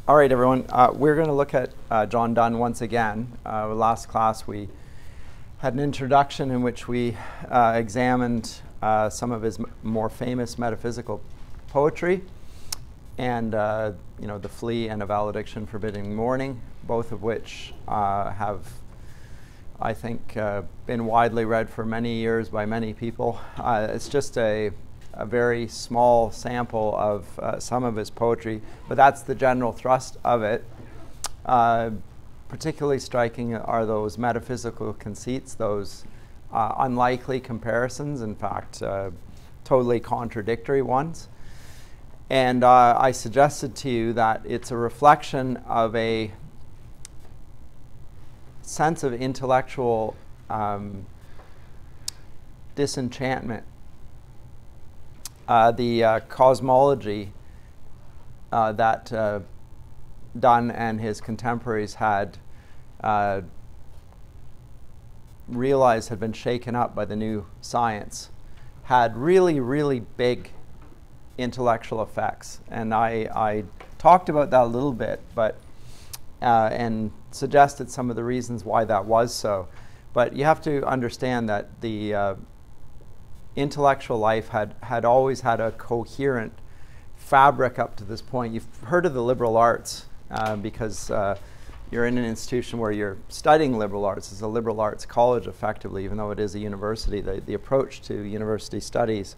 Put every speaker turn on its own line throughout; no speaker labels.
All right, everyone. We're going to look at John Donne once again. Last class we had an introduction in which we examined some of his more famous metaphysical poetry, and The Flea and A Valediction Forbidding Mourning, both of which have, I think, been widely read for many years by many people. It's just a very small sample of some of his poetry, but that's the general thrust of it. Particularly striking are those metaphysical conceits, those unlikely comparisons, in fact, totally contradictory ones. And I suggested to you that it's a reflection of a sense of intellectual disenchantment. The cosmology that Donne and his contemporaries had realized had been shaken up by the new science had really, really big intellectual effects. And I talked about that a little bit, but and suggested some of the reasons why that was so. But you have to understand that the intellectual life had always had a coherent fabric up to this point. You've heard of the liberal arts because you're in an institution where you're studying liberal arts. It's a liberal arts college, effectively, even though it is a university. The approach to university studies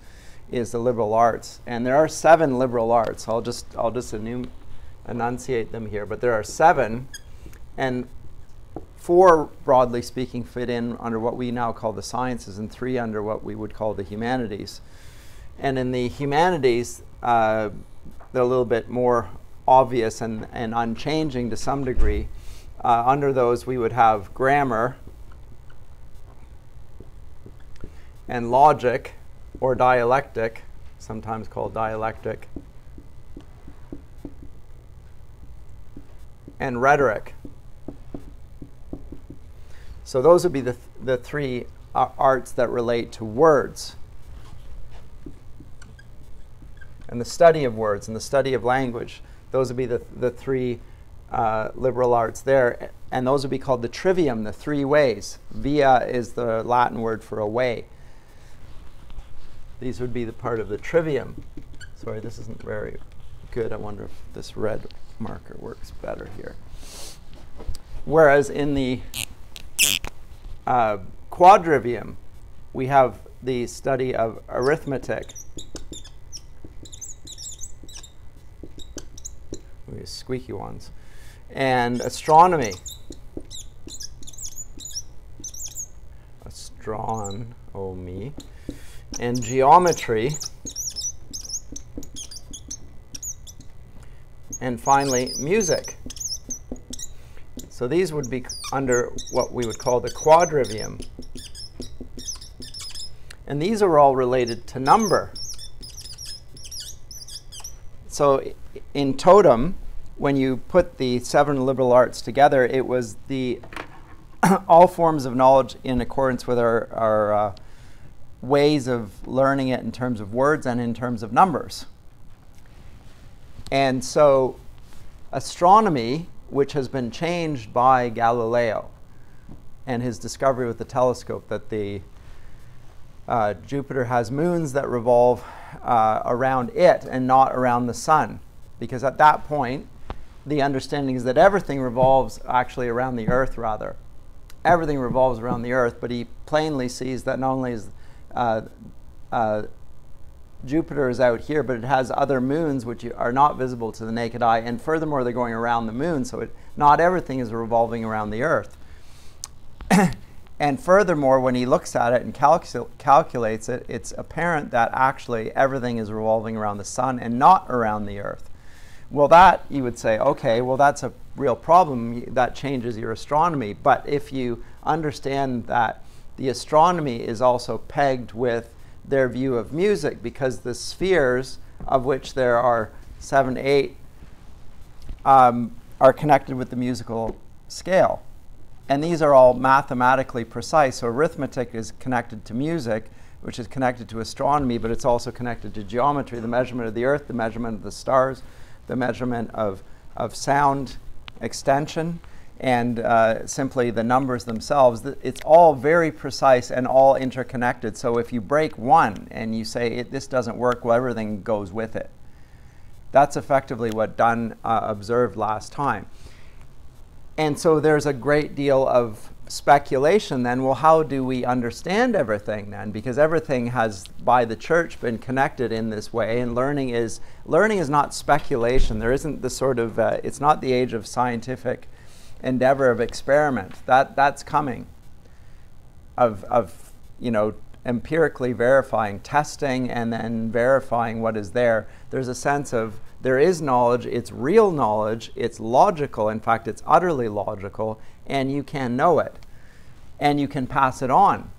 is the liberal arts, and there are 7 liberal arts. I'll just enunciate them here, but there are 7, and 4, broadly speaking, fit in under what we now call the sciences, and 3 under what we would call the humanities. And in the humanities, they're a little bit more obvious and unchanging to some degree. Under those, we would have grammar and logic, or dialectic, sometimes called dialectic, and rhetoric. So those would be the 3 arts that relate to words, and the study of words, and the study of language. Those would be the 3 liberal arts there, and those would be called the trivium, the 3 ways. Via is the Latin word for a way. These would be the part of the trivium. Sorry, this isn't very good. I wonder if this red marker works better here. Whereas in the quadrivium, we have the study of arithmetic. These squeaky ones. And astronomy. Astronomy. And geometry. And finally, music. So these would be under what we would call the quadrivium. And these are all related to number. So in totem, when you put the 7 liberal arts together, it was the all forms of knowledge in accordance with our ways of learning it in terms of words and in terms of numbers. And so astronomy, which has been changed by Galileo and his discovery with the telescope that the Jupiter has moons that revolve around it and not around the sun. Because at that point, the understanding is that everything revolves actually around the Earth, rather. Everything revolves around the Earth, but he plainly sees that not only is Jupiter is out here, but it has other moons which are not visible to the naked eye, and furthermore, they're going around the moon, so not everything is revolving around the Earth. And furthermore, when he looks at it and calculates it, it's apparent that actually everything is revolving around the sun and not around the Earth. Well, that, you would say, okay, well, that's a real problem. That changes your astronomy. But if you understand that the astronomy is also pegged with their view of music, because the spheres, of which there are 7 to 8, are connected with the musical scale. And these are all mathematically precise. So arithmetic is connected to music, which is connected to astronomy, but it's also connected to geometry, the measurement of the Earth, the measurement of the stars, the measurement of of sound extension and simply the numbers themselves, it's all very precise and all interconnected. So if you break one and you say this doesn't work, well, everything goes with it. That's effectively what Donne observed last time. And so there's a great deal of speculation then. Well, how do we understand everything then? Because everything has, by the church, been connected in this way, and learning is not speculation. There isn't the sort of, it's not the age of scientific endeavor of experiment. That's coming, of empirically verifying, testing, and then verifying what is there. There's a sense of there is knowledge, it's real knowledge, it's logical, in fact it's utterly logical, and you can know it, and you can pass it on,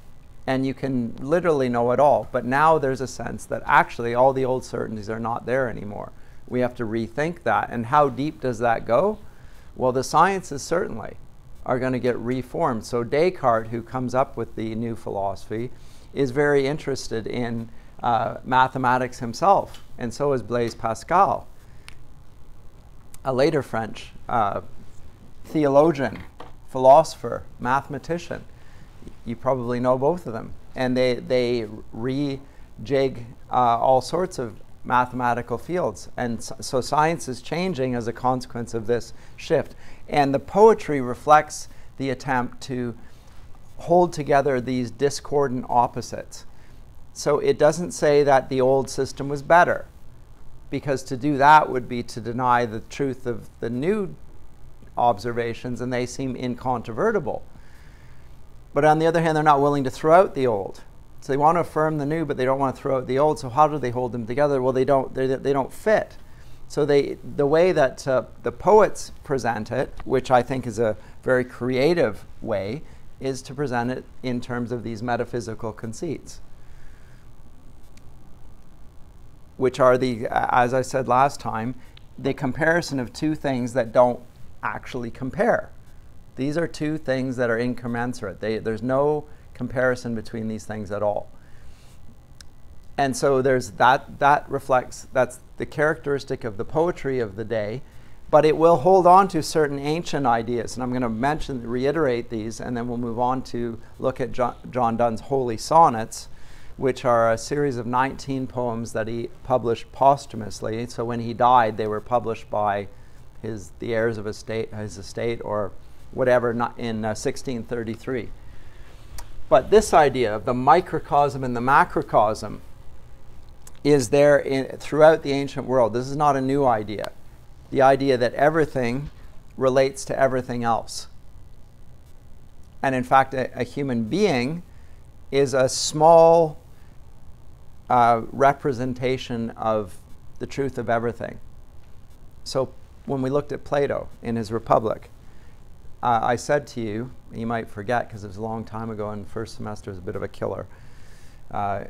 and you can literally know it all. But now there's a sense that actually all the old certainties are not there anymore. We have to rethink that. And how deep does that go? Well, the sciences certainly are going to get reformed. So Descartes, who comes up with the new philosophy, is very interested in mathematics himself, and so is Blaise Pascal, a later French theologian, philosopher, mathematician. You probably know both of them. And they rejig all sorts of mathematical fields. And so science is changing as a consequence of this shift. And the poetry reflects the attempt to hold together these discordant opposites. So it doesn't say that the old system was better, because to do that would be to deny the truth of the new observations, and they seem incontrovertible. But on the other hand, they're not willing to throw out the old. So they want to affirm the new, but they don't want to throw out the old. So how do they hold them together? Well, they don't fit. So the way that the poets present it, which I think is a very creative way, is to present it in terms of these metaphysical conceits, which are as I said last time, the comparison of two things that don't actually compare. These are two things that are incommensurate. There's no comparison between these things at all. And so there's that's the characteristic of the poetry of the day, but it will hold on to certain ancient ideas. And I'm going to reiterate these, and then we'll move on to look at John Donne's Holy Sonnets, which are a series of 19 poems that he published posthumously. So when he died, they were published by the heirs of his estate or whatever, not in 1633. But this idea of the microcosm and the macrocosm is there throughout the ancient world. This is not a new idea. The idea that everything relates to everything else. And in fact, a human being is a small representation of the truth of everything. So when we looked at Plato in his Republic, I said to you, you might forget because it was a long time ago and first semester is a bit of a killer, I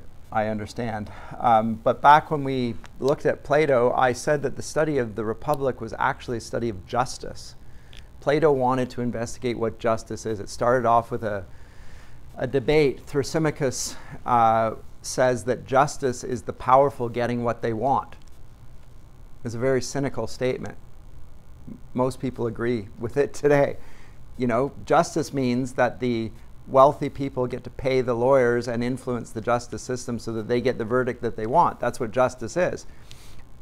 understand. But back when we looked at Plato, I said that the study of the Republic was actually a study of justice. Plato wanted to investigate what justice is. It started off with a debate. Thrasymachus says that justice is the powerful getting what they want. It's a very cynical statement. Most people agree with it today. Justice means that the wealthy people get to pay the lawyers and influence the justice system so that they get the verdict that they want. That's what justice is.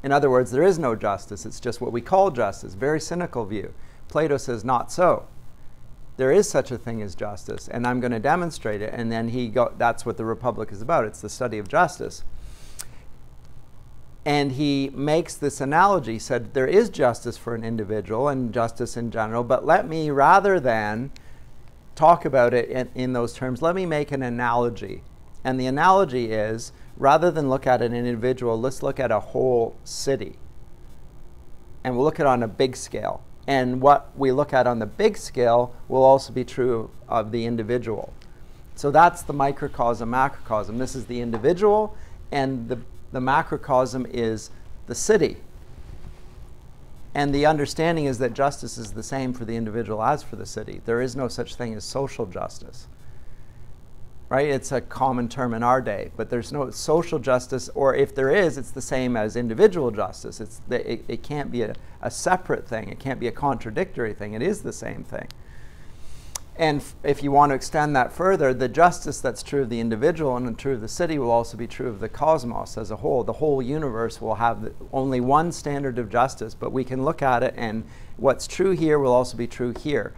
In other words, there is no justice. It's just what we call justice. Very cynical view. Plato says not so. There is such a thing as justice, and I'm going to demonstrate it. And then that's what the Republic is about. It's the study of justice. And he makes this analogy, said there is justice for an individual and justice in general, but let me, rather than talk about it in those terms, let me make an analogy. And the analogy is, rather than look at an individual, let's look at a whole city. And we'll look at it on a big scale. And what we look at on the big scale will also be true of the individual. So that's the microcosm, macrocosm. This is the individual, and the macrocosm is the city. And the understanding is that justice is the same for the individual as for the city. There is no such thing as social justice. right? It's a common term in our day, but there's no social justice, or if there is, it's the same as individual justice. It can't be a separate thing. It can't be a contradictory thing. It is the same thing. And if you want to extend that further, the justice that's true of the individual and true of the city will also be true of the cosmos as a whole. The whole universe will have only one standard of justice, but we can look at it, and what's true here will also be true here.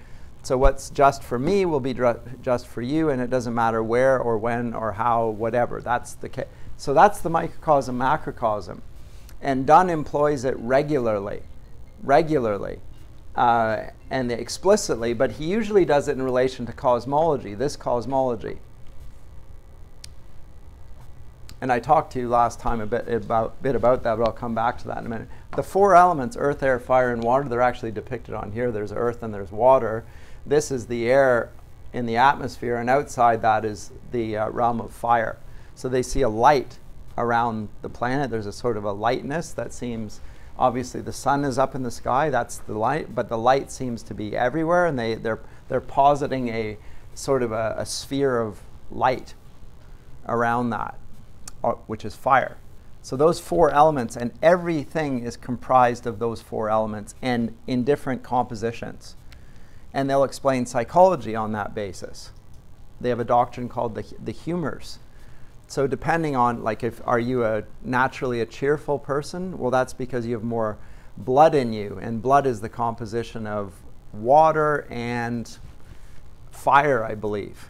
So what's just for me will be just for you, and it doesn't matter where or when or how, whatever. That's the case. So that's the microcosm, macrocosm. And Donne employs it regularly, and explicitly, but he usually does it in relation to cosmology, this cosmology. And I talked to you last time a bit about that, but I'll come back to that in a minute. The four elements, earth, air, fire, and water, they're actually depicted on here. There's earth and there's water. This is the air in the atmosphere, and outside that is the realm of fire. So they see a light around the planet. There's a sort of a lightness that seems, obviously the sun is up in the sky, that's the light, but the light seems to be everywhere, and they're positing a sort of a sphere of light around that, which is fire. So those four elements, and everything is comprised of those four elements and in different compositions. And they'll explain psychology on that basis. They have a doctrine called the humors. So depending on, like, are you naturally a cheerful person? Well, that's because you have more blood in you, and blood is the composition of water and fire, I believe.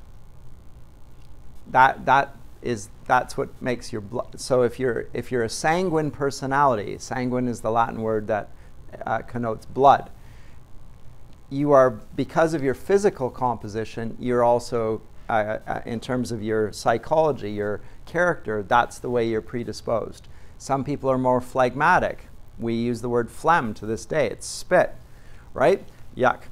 That's what makes your blood. So if you're a sanguine personality, sanguine is the Latin word that connotes blood. You are, because of your physical composition, you're also, in terms of your psychology, your character, that's the way you're predisposed. Some people are more phlegmatic. We use the word phlegm to this day. It's spit, right? Yuck.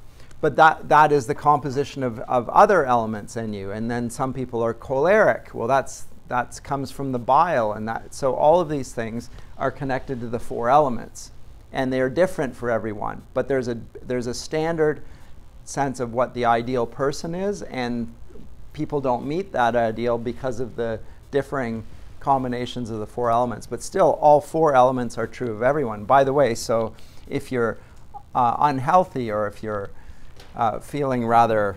But that is the composition of other elements in you. And then some people are choleric. Well, that comes from the bile, and so all of these things are connected to the four elements. And they are different for everyone, but there's a standard sense of what the ideal person is, and people don't meet that ideal because of the differing combinations of the four elements. But still, all four elements are true of everyone. By the way, so if you're unhealthy, or if you're feeling rather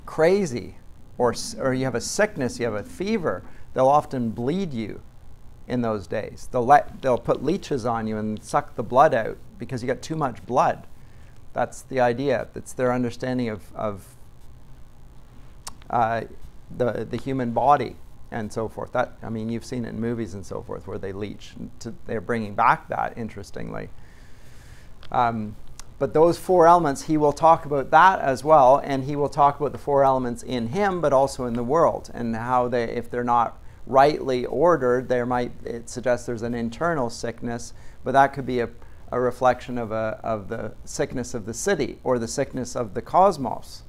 crazy, or you have a sickness, you have a fever, they'll often bleed you. In those days, they'll put leeches on you and suck the blood out because you got too much blood. That's the idea. It's their understanding of the human body and so forth. I mean, you've seen it in movies and so forth where they leech. They're bringing back that, interestingly. But those four elements, he will talk about that as well, and he will talk about the four elements in him, but also in the world, and how if they're not rightly ordered, it suggests there's an internal sickness, but that could be a reflection of the sickness of the city or the sickness of the cosmos.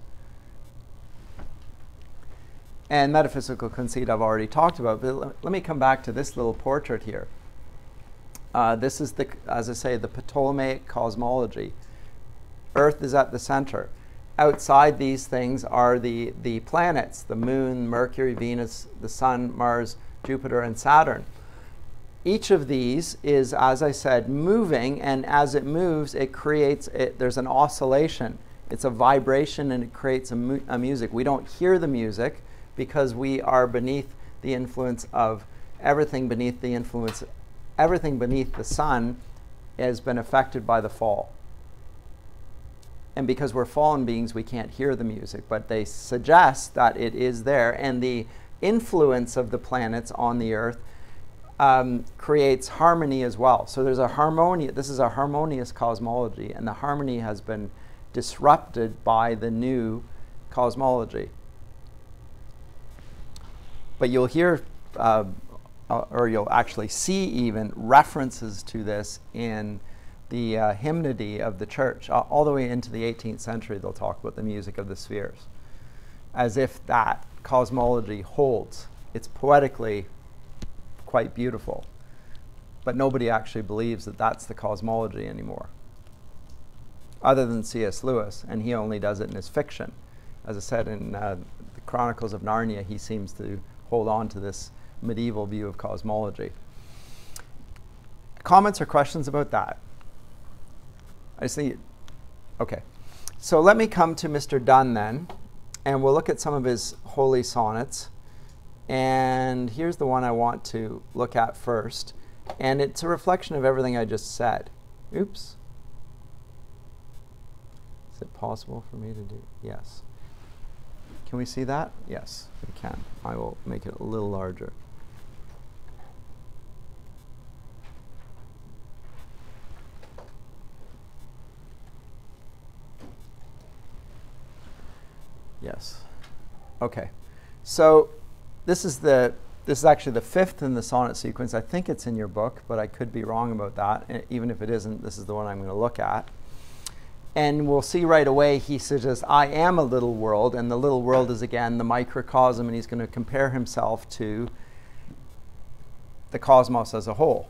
And metaphysical conceit I've already talked about, but let me come back to this little portrait here. This is, as I say, the Ptolemaic cosmology. Earth is at the center. Outside these things are the planets, the moon, Mercury, Venus, the sun, Mars, Jupiter, and Saturn. Each of these is, as I said, moving, and as it moves, there's an oscillation. It's a vibration, and it creates a music. We don't hear the music because we are beneath the influence of everything beneath the sun has been affected by the fall. And because we're fallen beings, we can't hear the music, but they suggest that it is there, and the influence of the planets on the Earth creates harmony as well. So there's a harmony. This is a harmonious cosmology, and the harmony has been disrupted by the new cosmology. But you'll hear, or you'll actually see even references to this in the hymnody of the church. All the way into the 18th century, they'll talk about the music of the spheres, as if that cosmology holds. It's poetically quite beautiful, but nobody actually believes that that's the cosmology anymore, other than C.S. Lewis, and he only does it in his fiction. As I said, in the Chronicles of Narnia, he seems to hold on to this medieval view of cosmology. Comments or questions about that? I just think, okay. So let me come to Mr. Donne then, and we'll look at some of his holy sonnets. And here's the one I want to look at first. And it's a reflection of everything I just said. Oops. Is it possible for me to do? Yes. Can we see that? Yes, we can. I will make it a little larger. Yes. Okay. So this is actually the fifth in the sonnet sequence. I think it's in your book, but I could be wrong about that. And even if it isn't, this is the one I'm going to look at. And we'll see right away he suggests, I am a little world, and the little world is again the microcosm, and he's going to compare himself to the cosmos as a whole.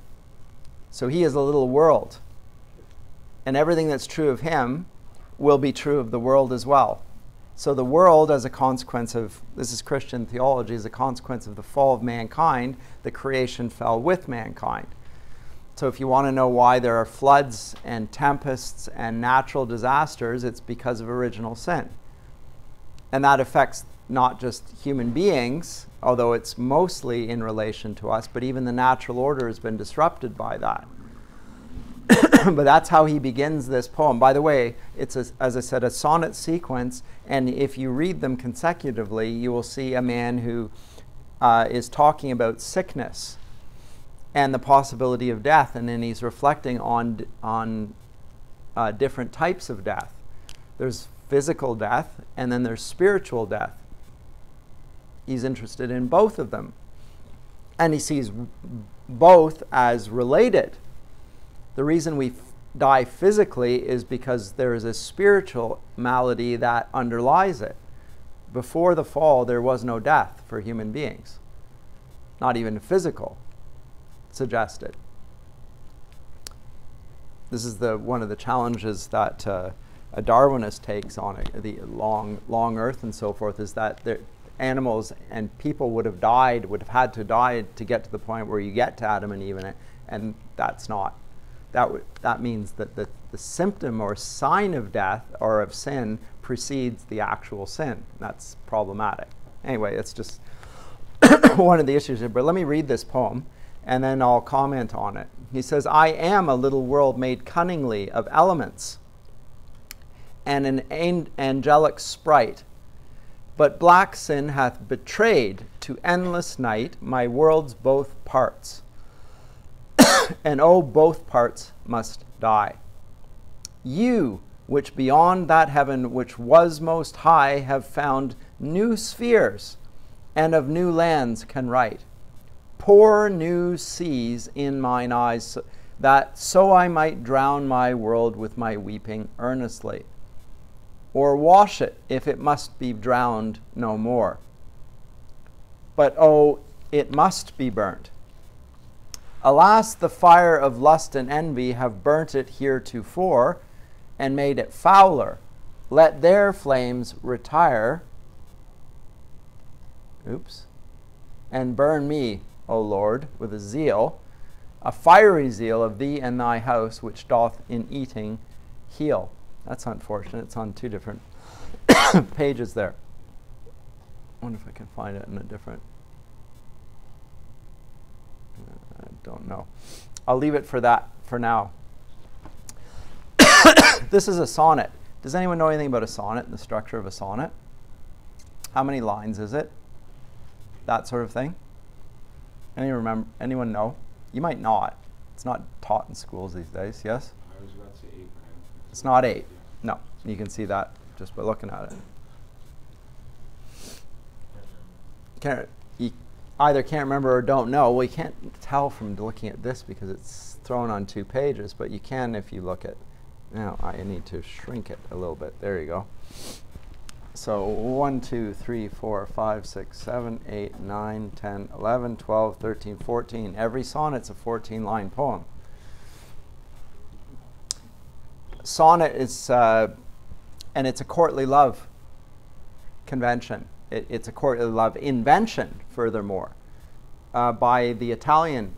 So he is a little world. And everything that's true of him will be true of the world as well. So the world, as a consequence of, this is Christian theology, as a consequence of the fall of mankind, the creation fell with mankind. So if you want to know why there are floods and tempests and natural disasters, it's because of original sin. And that affects not just human beings, although it's mostly in relation to us, but even the natural order has been disrupted by that. But that's how he begins this poem. By the way, it's, as I said, a sonnet sequence, and if you read them consecutively, you will see a man who is talking about sickness and the possibility of death, and then he's reflecting on different types of death. There's physical death, and then there's spiritual death. He's interested in both of them, and he sees both as related. The reason we die physically is because there is a spiritual malady that underlies it. Before the fall, there was no death for human beings, not even physical suggested. This is one of the challenges that a Darwinist takes on it, the long Earth and so forth, is that animals and people would have had to die to get to the point where you get to Adam and Eve, and that's not. That means that the symptom or sign of death or of sin precedes the actual sin. That's problematic. Anyway, it's just one of the issues here. But let me read this poem, and then I'll comment on it. He says, I am a little world made cunningly of elements and an angelic sprite, but black sin hath betrayed to endless night my world's both parts. And oh, both parts must die. You, which beyond that heaven which was most high, have found new spheres, and of new lands can write. Pour new seas in mine eyes, that so I might drown my world with my weeping earnestly, or wash it if it must be drowned no more. But oh, it must be burnt. Alas, the fire of lust and envy have burnt it heretofore, and made it fouler. Let their flames retire, and burn me, O Lord, with a zeal, a fiery zeal of thee and thy house, which doth in eating heal. That's unfortunate. It's on two different pages there. I wonder if I can find it in a different... I don't know. I'll leave it for that for now. This is a sonnet. Does anyone know anything about a sonnet and the structure of a sonnet? How many lines is it? That sort of thing? Anyone know? You might not. It's not taught in schools these days, yes?
I was about to say 8.
It's not 8. No. You can see that just by looking at it. You either can't remember or don't know. Well, you can't tell from looking at this because it's thrown on 2 pages, but you can if you look at... Now, I need to shrink it a little bit. There you go. So 1, 2, 3, 4, 5, 6, 7, 8, 9, 10, 11, 12, 13, 14. Every sonnet's a 14-line poem. Sonnet is, and it's a courtly love convention. it's a courtly love invention, furthermore, by the Italian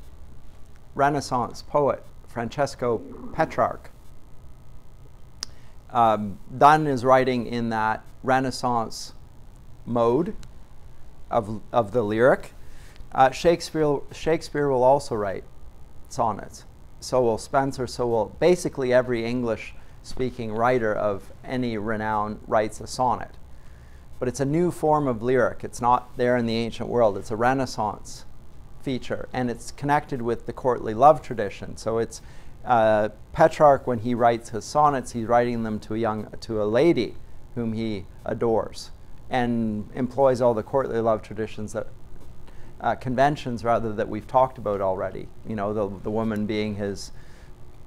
Renaissance poet Francesco Petrarch. Donne is writing in that Renaissance mode of the lyric. Shakespeare will also write sonnets. So will Spenser, so will basically every English-speaking writer of any renown writes a sonnet. But it's a new form of lyric. It's not there in the ancient world. It's a Renaissance feature, and it's connected with the courtly love tradition. So it's Petrarch, when he writes his sonnets, he's writing them to a lady whom he adores, and employs all the courtly love traditions that conventions rather that we've talked about already. You know, the woman being his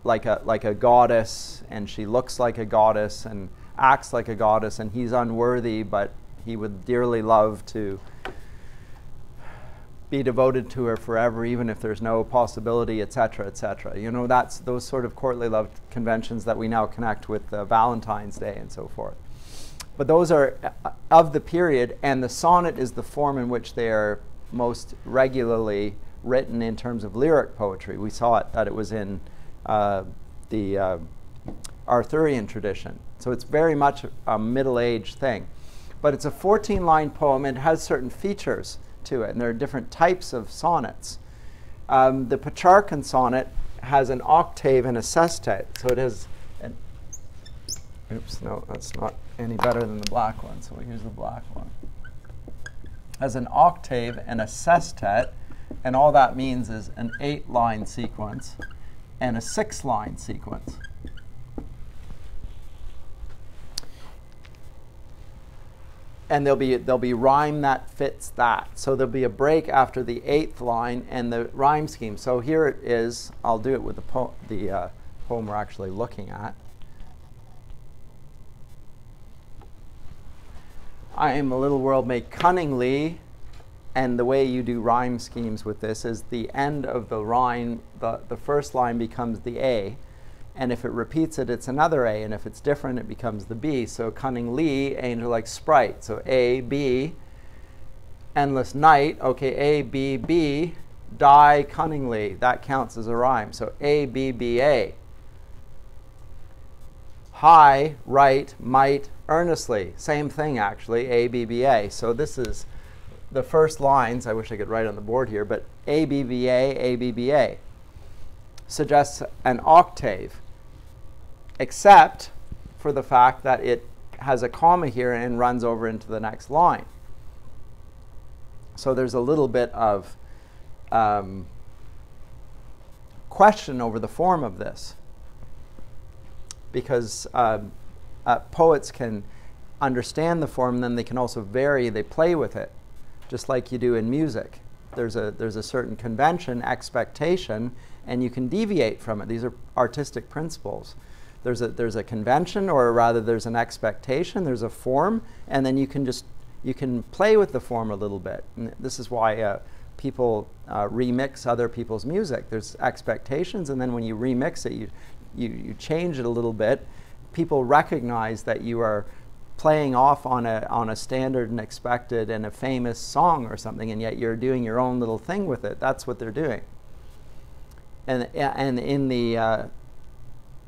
like a goddess, and she looks like a goddess and acts like a goddess, and he's unworthy, but he would dearly love to be devoted to her forever, even if there's no possibility, etc., etc. You know, that's those sort of courtly love conventions that we now connect with Valentine's Day and so forth. But those are of the period, and the sonnet is the form in which they are most regularly written in terms of lyric poetry. We saw that it was in the Arthurian tradition. So it's very much a middle-aged thing. But it's a 14-line poem, and it has certain features to it, and there are different types of sonnets. The Petrarchan sonnet has an octave and a sestet. So it has an, oops, no, that's not any better than the black one, so here's the black one. Has an octave and a sestet, and all that means is an 8-line sequence and a 6-line sequence. And there'll be rhyme that fits that. So there'll be a break after the 8th line and the rhyme scheme. So here it is. I'll do it with the poem we're actually looking at. I am a little world made cunningly, and the way you do rhyme schemes with this is the end of the rhyme, the first line becomes the A, and if it repeats it, it's another A, and if it's different, it becomes the B. So cunningly, angel like sprite. So A, B, endless night. Okay, A, B, B, die cunningly. That counts as a rhyme. So A, B, B, A. High, right, might, earnestly. Same thing, actually, A, B, B, A. So this is the first lines. I wish I could write on the board here, but A, B, B, A, B, B, A suggests an octave, except for the fact that it has a comma here and runs over into the next line. So there's a little bit of question over the form of this, because poets can understand the form, and then they can also vary, they play with it, just like you do in music. There's a certain convention, expectation, and you can deviate from it. These are artistic principles. There's a convention, or rather there's an expectation, there's a form, and then you can play with the form a little bit. And this is why people remix other people's music. There's expectations, and then when you remix it, you change it a little bit. People recognize that you are playing off on a standard and expected and a famous song or something, and yet you're doing your own little thing with it. That's what they're doing. And in the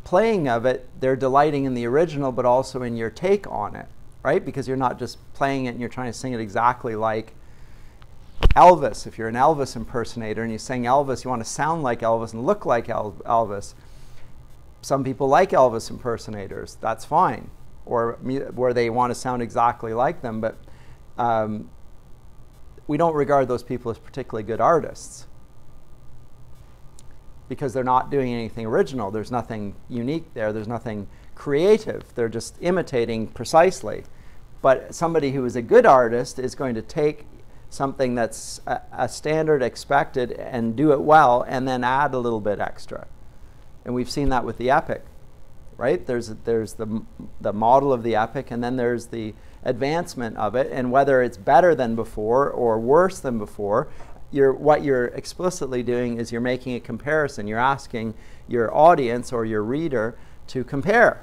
playing of it, they're delighting in the original, but also in your take on it, right? Because you're not just playing it and you're trying to sing it exactly like Elvis. If you're an Elvis impersonator and you sing Elvis, you want to sound like Elvis and look like Elvis. Some people like Elvis impersonators. That's fine. Or where they want to sound exactly like them, but we don't regard those people as particularly good artists, because they're not doing anything original. There's nothing unique there. There's nothing creative. They're just imitating precisely. But somebody who is a good artist is going to take something that's a standard expected and do it well, and then add a little bit extra. And we've seen that with the epic, right? There's the model of the epic, and then there's the advancement of it, and whether it's better than before or worse than before, what you're explicitly doing is you're making a comparison. You're asking your audience or your reader to compare.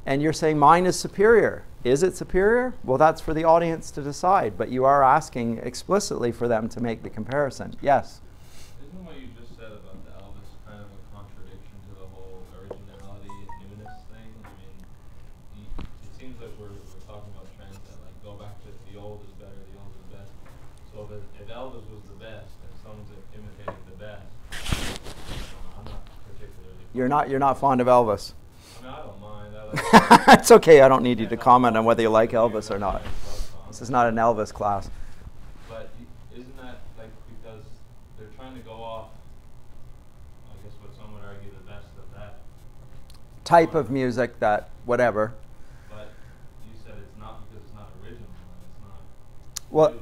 And you're saying mine is superior. Is it superior? Well, that's for the audience to decide, but you are asking explicitly for them to make the comparison. Yes?
Isn't what you just said about the Elvis kind of a contradiction to the whole originality and newness thing? I mean, it seems like we're talking about trends that like go back to the old is better, the old is best. So if Elvis was the best and someone's imitating the best, I'm not particularly.
You're not fond of Elvis.
I mean, I don't mind. I like
It's okay. I don't need you to comment on whether you like Elvis or not. This is not an Elvis class.
But isn't that like because they're trying to go off, I guess what some would argue, the best of that
Type of music that whatever.
But you said it's not because it's not original and it's not
Well,
new.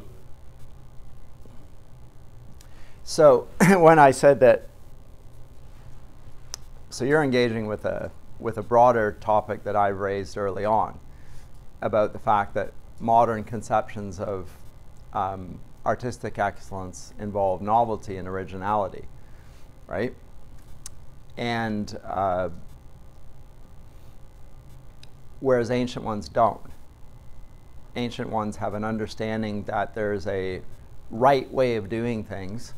so when I said that, so you're engaging with a broader topic that I've raised early on about the fact that modern conceptions of artistic excellence involve novelty and originality, right? And whereas ancient ones don't. Ancient ones have an understanding that there's a right way of doing things,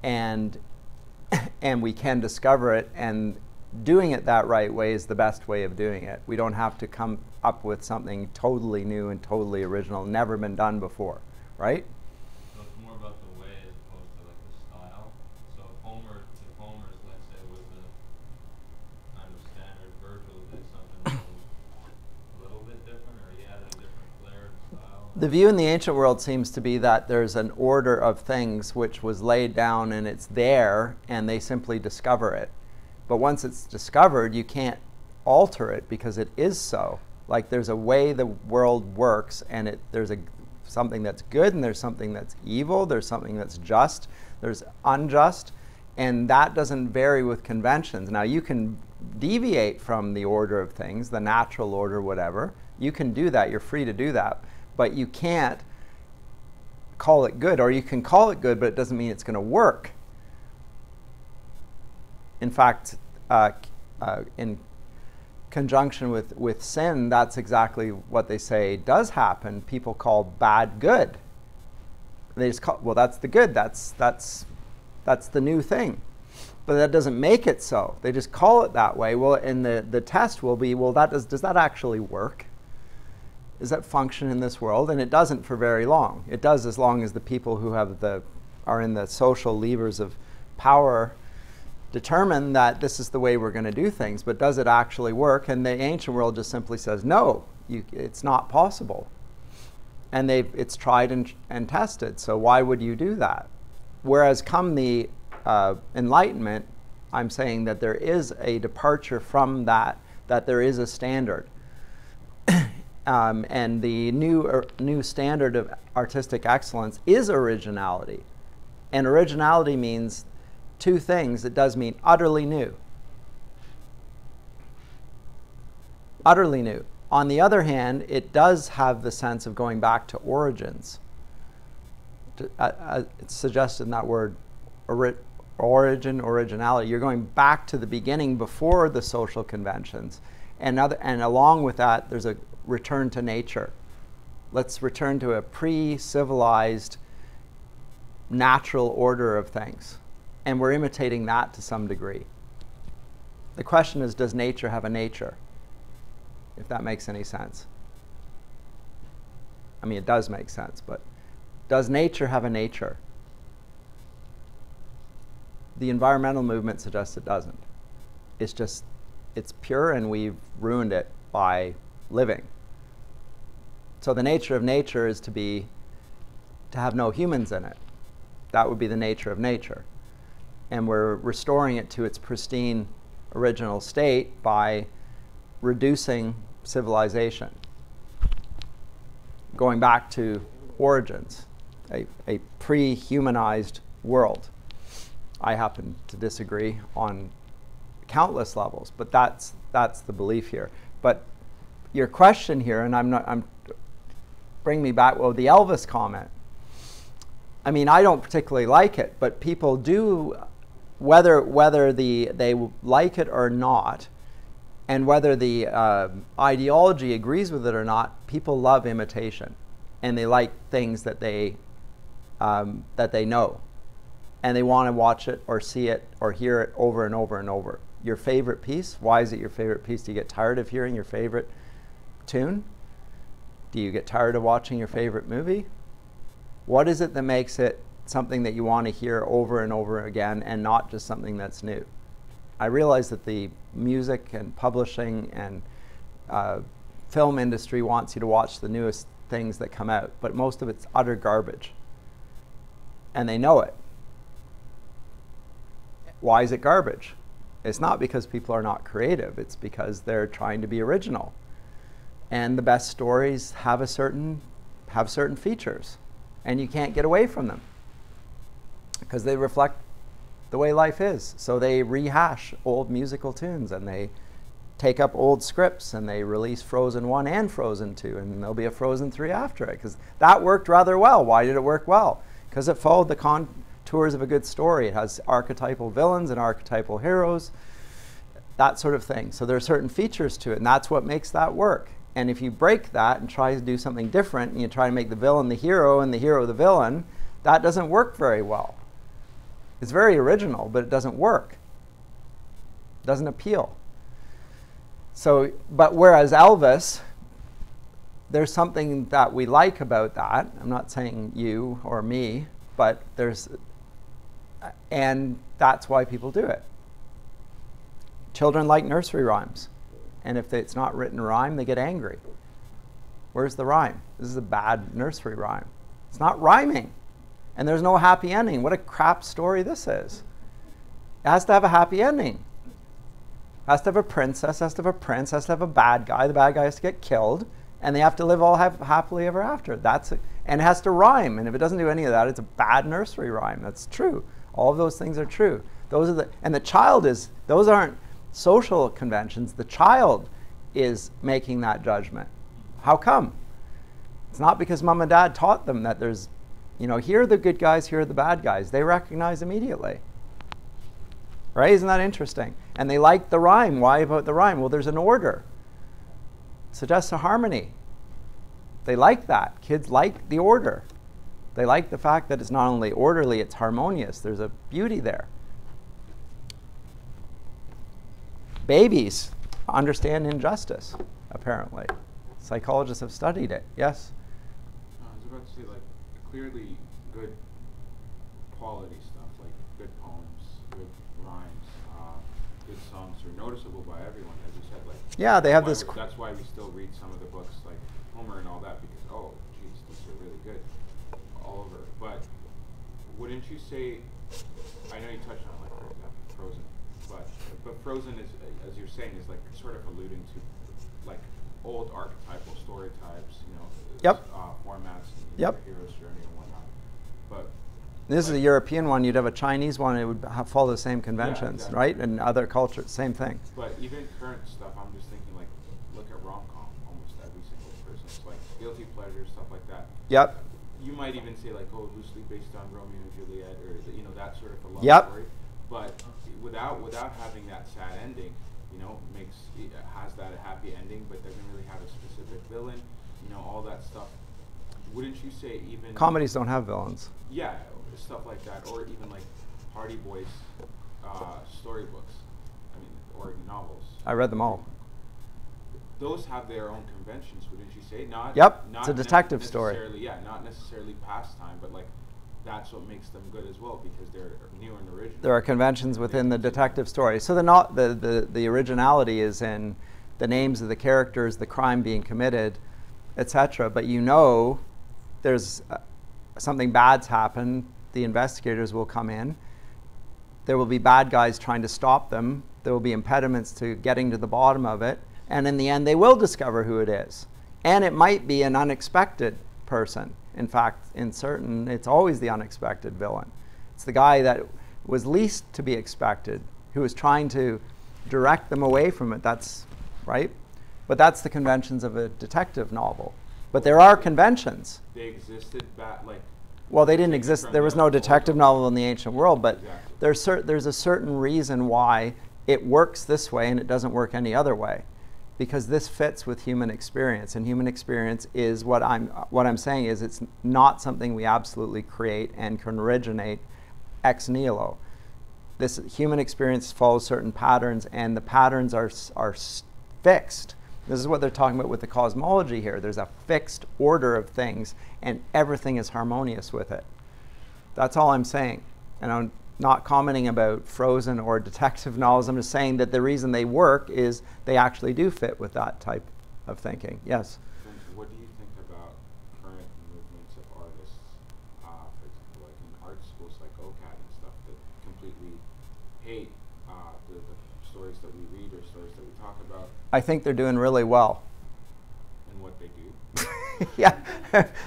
and we can discover it, and doing it that right way is the best way of doing it. We don't have to come up with something totally new and totally original, never been done before, right?
So it's more about the way as opposed to like the style. So if Homer's, let's say, was the kind of standard, Virgil did something that was a little bit different, or he had a different flair and style.
The view in the ancient world seems to be that there's an order of things which was laid down and it's there, and they simply discover it. But once it's discovered, you can't alter it because it is so. Like there's a way the world works, and there's something that's good, and there's something that's evil, there's something that's just, there's unjust, and that doesn't vary with conventions. Now you can deviate from the order of things, the natural order, whatever. You can do that, you're free to do that, but you can't call it good, or you can call it good, but it doesn't mean it's going to work. In fact, in conjunction with sin, that's exactly what they say does happen. People call bad good. They just call, well, that's the good. That's the new thing. But that doesn't make it so. They just call it that way. Well, and the test will be, well, does that actually work? Does that function in this world? And it doesn't for very long. It does as long as the people who are in the social levers of power determine that this is the way we're going to do things, but does it actually work? And the ancient world just simply says, no, it's not possible. And it's tried and tested, so why would you do that? Whereas come the Enlightenment, I'm saying that there is a departure from that there is a standard. And the new standard of artistic excellence is originality. And originality means two things. It does mean utterly new. Utterly new. On the other hand, it does have the sense of going back to origins. It's suggested in that word, origin, originality. You're going back to the beginning before the social conventions. And along with that, there's a return to nature. Let's return to a pre-civilized natural order of things. And we're imitating that to some degree. The question is, does nature have a nature? If that makes any sense. I mean, it does make sense, but does nature have a nature? The environmental movement suggests it doesn't. It's pure, and we've ruined it by living. So the nature of nature is to have no humans in it. That would be the nature of nature. And we're restoring it to its pristine original state by reducing civilization, going back to origins, a pre-humanized world. I happen to disagree on countless levels, but that's the belief here. But your question here, and bring me back, well, the Elvis comment. I mean, I don't particularly like it, but people do, whether they like it or not, And whether the ideology agrees with it or not, people love imitation, and they like things that they know, and they want to watch it or see it or hear it over and over and over. Your favorite piece, why is it your favorite piece? Do you get tired of hearing your favorite tune? Do you get tired of watching your favorite movie? What is it that makes it something that you want to hear over and over again and not just something that's new? I realize that the music and publishing and film industry wants you to watch the newest things that come out, but most of it's utter garbage. And they know it. Why is it garbage? It's not because people are not creative. It's because they're trying to be original. And the best stories have certain features, and you can't get away from them because they reflect the way life is. So they rehash old musical tunes, and they take up old scripts, and they release Frozen 1 and Frozen 2, and there'll be a Frozen 3 after it, because that worked rather well. Why did it work well? Because it followed the contours of a good story. It has archetypal villains and archetypal heroes, that sort of thing. So there are certain features to it, and that's what makes that work. And if you break that and try to do something different, and you try to make the villain the hero and the hero the villain, that doesn't work very well. It's very original, but it doesn't work. It doesn't appeal. So, but whereas Elvis, there's something that we like about that. I'm not saying you or me, but and that's why people do it. Children like nursery rhymes. And if it's not written rhyme, they get angry. Where's the rhyme? This is a bad nursery rhyme. It's not rhyming. And there's no happy ending. What a crap story this is. It has to have a happy ending. It has to have a princess, has to have a prince, has to have a bad guy. The bad guy has to get killed, and they have to live all happily ever after. And it has to rhyme. And if it doesn't do any of that, it's a bad nursery rhyme. That's true. All of those things are true. And the child those aren't social conventions. The child is making that judgment. How come? It's not because mom and dad taught them that there's, here are the good guys, here are the bad guys. They recognize immediately. Right? Isn't that interesting? And they like the rhyme. Why about the rhyme? Well, there's an order. It suggests a harmony. They like that. Kids like the order. They like the fact that it's not only orderly, it's harmonious. There's a beauty there. Babies understand injustice, apparently. Psychologists have studied it. Yes?
I was about to say, like, clearly good quality stuff, like good poems, good rhymes, good songs are noticeable by everyone, as you said. Like,
yeah, they have this.
That's why we still read some of the books, like Homer and all that, because, oh, geez, these are really good all over. But wouldn't you say, I know you touched on, like, for example, Frozen, but Frozen is, as you're saying, is like sort of alluding to like old archetypal story types,
Yep.
Formats, and
Yep.
the hero's journey and whatnot. But
this is a European one. You'd have a Chinese one. It would follow the same conventions,
exactly.
right? And other cultures, same thing.
But even current stuff, I'm just thinking like, look at rom-com. Almost every single person, it's like guilty pleasure stuff like that.
Yep.
You might even say like, oh, loosely based on Romeo and Juliet, or that sort of a love
Yep.
story. But without having that sad ending, has that a happy ending, but doesn't really have a specific villain, all that stuff. Wouldn't you say even
Comedies don't have villains.
Yeah, stuff like that, or even like Hardy Boys storybooks, or novels.
I read them all.
Those have their own conventions, wouldn't you say? Not
It's a detective story.
Yeah, not necessarily pastime, but like that's what makes them good as well, because they're new and original.
There are conventions within the detective story. So the originality is in the names of the characters, the crime being committed, etc. But there's something bad's happened. The investigators will come in. There will be bad guys trying to stop them. There will be impediments to getting to the bottom of it. And in the end, they will discover who it is. And it might be an unexpected person. In fact, it's always the unexpected villain. It's the guy that was least to be expected, who was trying to direct them away from it. That's right. But that's the conventions of a detective novel. But there are conventions.
They existed
well, they didn't exist. There was no detective novel in the ancient world, but
exactly.
there's a certain reason why it works this way and it doesn't work any other way, because this fits with human experience, and human experience is what I'm saying is it's not something we absolutely create and can originate ex nihilo. This human experience follows certain patterns, and the patterns are fixed. This is what they're talking about with the cosmology here. There's a fixed order of things, and everything is harmonious with it. That's all I'm saying. And I'm not commenting about frozen or detective novels. I'm just saying that the reason they work is they actually do fit with that type of thinking. Yes?
And what do you think about current movements of artists, for example, like in art schools like OCAD and stuff, that completely hate the stories that we read or stories that we talk about?
I think they're doing really well.
And what they do?
Yeah.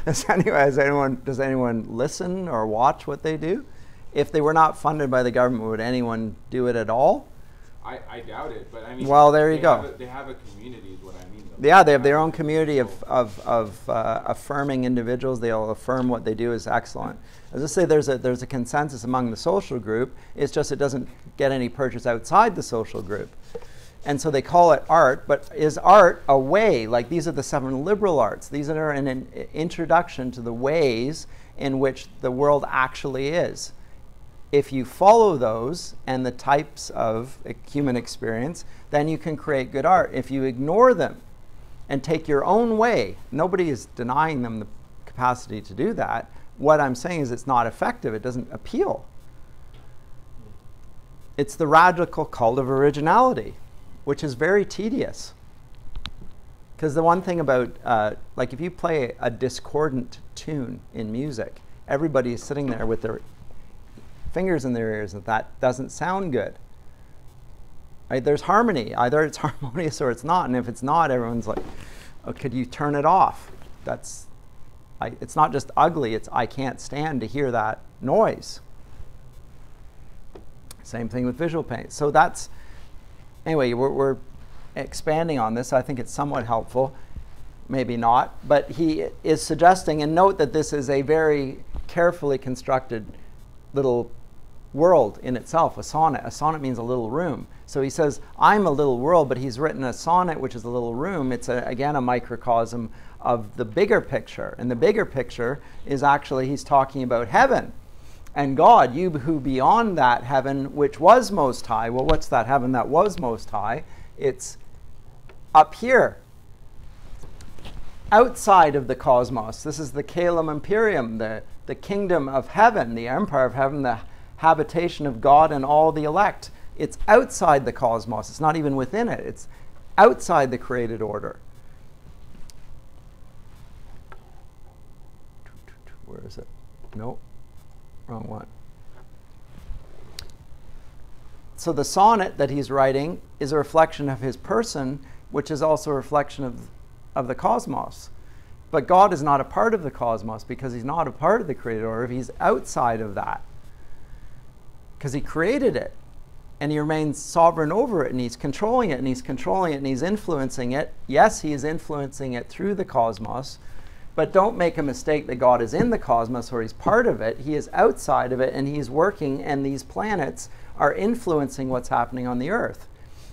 Does anyone listen or watch what they do? If they were not funded by the government, would anyone do it at all?
I doubt it, but I mean.
Well, there you go.
They have a community, is what I mean. Though.
Yeah, they have their own community of affirming individuals. They'll affirm what they do is excellent. As I say, there's a consensus among the social group. It's just it doesn't get any purchase outside the social group. And so they call it art, but is art a way? Like, these are the 7 liberal arts. These are an introduction to the ways in which the world actually is. If you follow those and the types of human experience, then you can create good art. If you ignore them and take your own way, nobody is denying them the capacity to do that. What I'm saying is it's not effective. It doesn't appeal. It's the radical cult of originality, which is very tedious. Because the one thing about, like if you play a discordant tune in music, everybody is sitting there with their fingers in their ears, and that doesn't sound good. Right? There's harmony. Either it's harmonious or it's not. And if it's not, everyone's like, oh, could you turn it off? It's not just ugly. It's I can't stand to hear that noise. Same thing with visual pain. So that's, anyway, we're expanding on this. I think it's somewhat helpful. Maybe not. But he is suggesting, and note that this is a very carefully constructed little world in itself, a sonnet. A sonnet means a little room. So he says, I'm a little world, but he's written a sonnet, which is a little room. It's, again, a microcosm of the bigger picture. And the bigger picture is actually, he's talking about heaven and God, you who beyond that heaven, which was most high. Well, what's that heaven that was most high? It's up here, outside of the cosmos. This is the Caelum Imperium, the kingdom of heaven, the empire of heaven, the habitation of God and all the elect. It's outside the cosmos. It's not even within it. It's outside the created order. Where is it? Nope. Wrong one. So the sonnet that he's writing is a reflection of his person, which is also a reflection of the cosmos. But God is not a part of the cosmos because he's not a part of the created order. He's outside of that because he created it and he remains sovereign over it, and he's controlling it, and he's controlling it, and he's influencing it. Yes, he is influencing it through the cosmos, but don't make a mistake that God is in the cosmos or he's part of it. He is outside of it, and he's working, and these planets are influencing what's happening on the earth.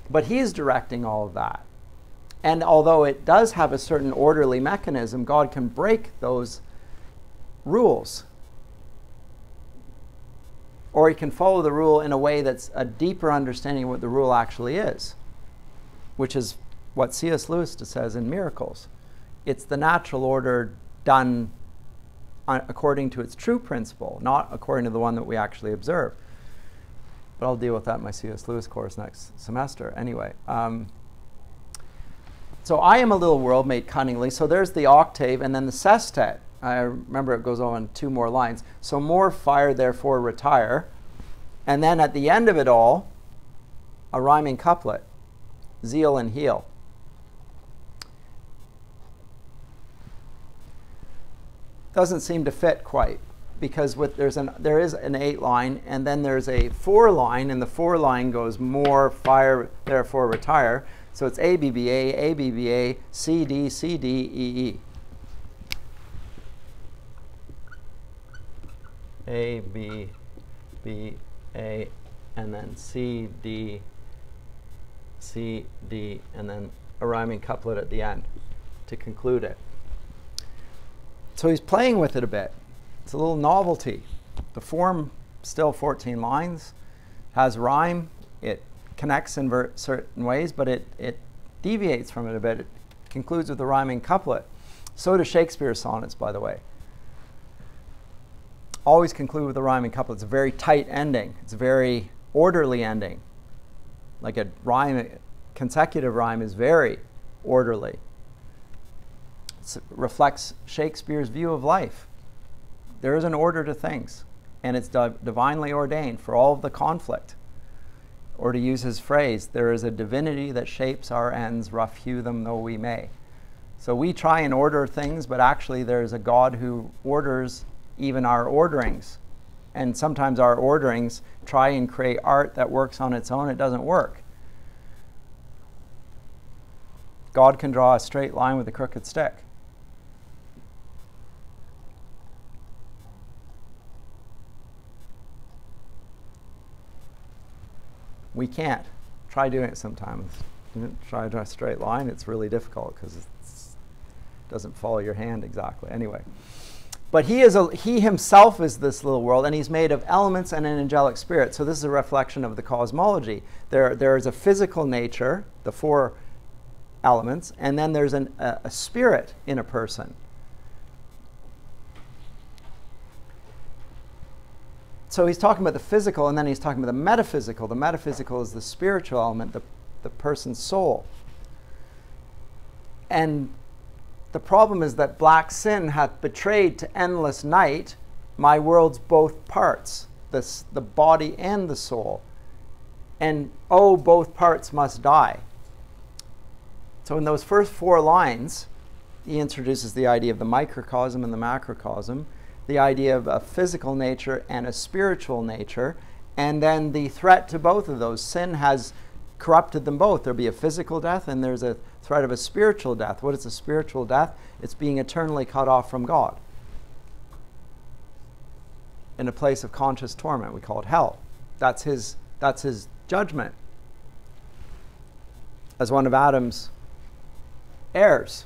But he's directing all of that. And although it does have a certain orderly mechanism, God can break those rules. Or he can follow the rule in a way that's a deeper understanding of what the rule actually is, which is what C.S. Lewis says in Miracles. It's the natural order done according to its true principle, not according to the one that we actually observe. But I'll deal with that in my C.S. Lewis course next semester. Anyway, so I am a little world made cunningly. So there's the octave, and then the sestet. I remember it goes on 2 more lines. So more fire, therefore retire. And then at the end of it all, a rhyming couplet, zeal and heal. Doesn't seem to fit quite, because there is an 8 line, and then there's a 4 line, and the 4 line goes more fire, therefore retire. So it's A, B, B, A, B, B, A, C, D, C, D, E, E. A, B, B, A, and then C, D, C, D, and then a rhyming couplet at the end to conclude it. So he's playing with it a bit. It's a little novelty. The form, still 14 lines, has rhyme. It connects in certain ways, but it deviates from it a bit. It concludes with a rhyming couplet. So do Shakespeare's sonnets, by the way. Always conclude with a rhyming couplet. It's a very tight ending. It's a very orderly ending. Like a rhyme, consecutive rhyme is very orderly. It reflects Shakespeare's view of life. There is an order to things, and it's divinely ordained for all of the conflict. Or to use his phrase, there is a divinity that shapes our ends, rough hew them though we may. So we try and order things, but actually there's a God who orders even our orderings. And sometimes our orderings try and create art that works on its own. It doesn't work. God can draw a straight line with a crooked stick. We can't. Try doing it sometimes. Try to draw a straight line. It's really difficult because it doesn't follow your hand exactly. Anyway. But he himself is this little world, and he's made of elements and an angelic spirit. So this is a reflection of the cosmology. There is a physical nature, the four elements, and then there's a spirit in a person. So he's talking about the physical, and then he's talking about the metaphysical. The metaphysical is the spiritual element, the person's soul. And the problem is that black sin hath betrayed to endless night my world's both parts, the body and the soul. And oh, both parts must die. So in those first 4 lines, he introduces the idea of the microcosm and the macrocosm, the idea of a physical nature and a spiritual nature, and then the threat to both of those. Sin has corrupted them both. There'll be a physical death and there's a threat of a spiritual death. What is a spiritual death? It's being eternally cut off from God in a place of conscious torment. We call it hell. That's his judgment as one of Adam's heirs.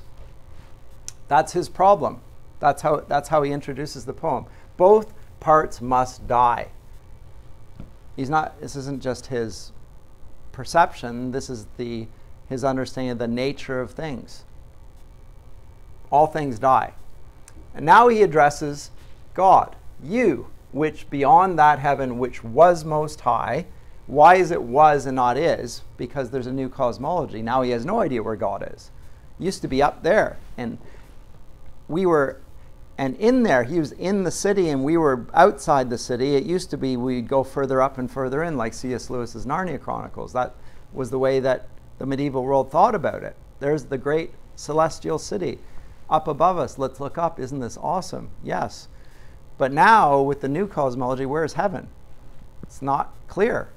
That's his problem. That's how he introduces the poem. Both parts must die. This isn't just his perception, this is his understanding of the nature of things. All things die. And now he addresses God. You, which beyond that heaven which was most high. Why is it was and not is? Because there's a new cosmology. Now he has no idea where God is. He used to be up there, and in there, he was in the city and we were outside the city. It used to be we'd go further up and further in, like C.S. Lewis's Narnia Chronicles. That was the way that the medieval world thought about it. There's the great celestial city up above us. Let's look up. Isn't this awesome? Yes. But now, with the new cosmology, where is heaven? It's not clear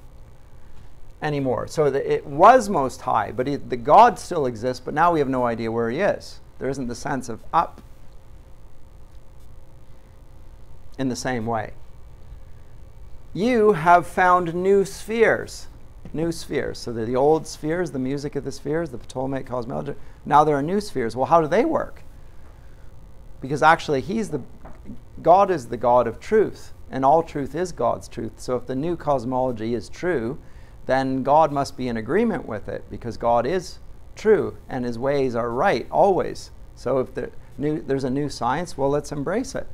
anymore. So it was most high, but the God still exists, but now we have no idea where he is. There isn't the sense of up in the same way. You have found new spheres. New spheres. So the old spheres, the music of the spheres, the Ptolemaic cosmology, now there are new spheres. Well, how do they work? Because actually God is the God of truth, and all truth is God's truth. So if the new cosmology is true, then God must be in agreement with it, because God is true and his ways are right always. So if there's a new science, well, let's embrace it.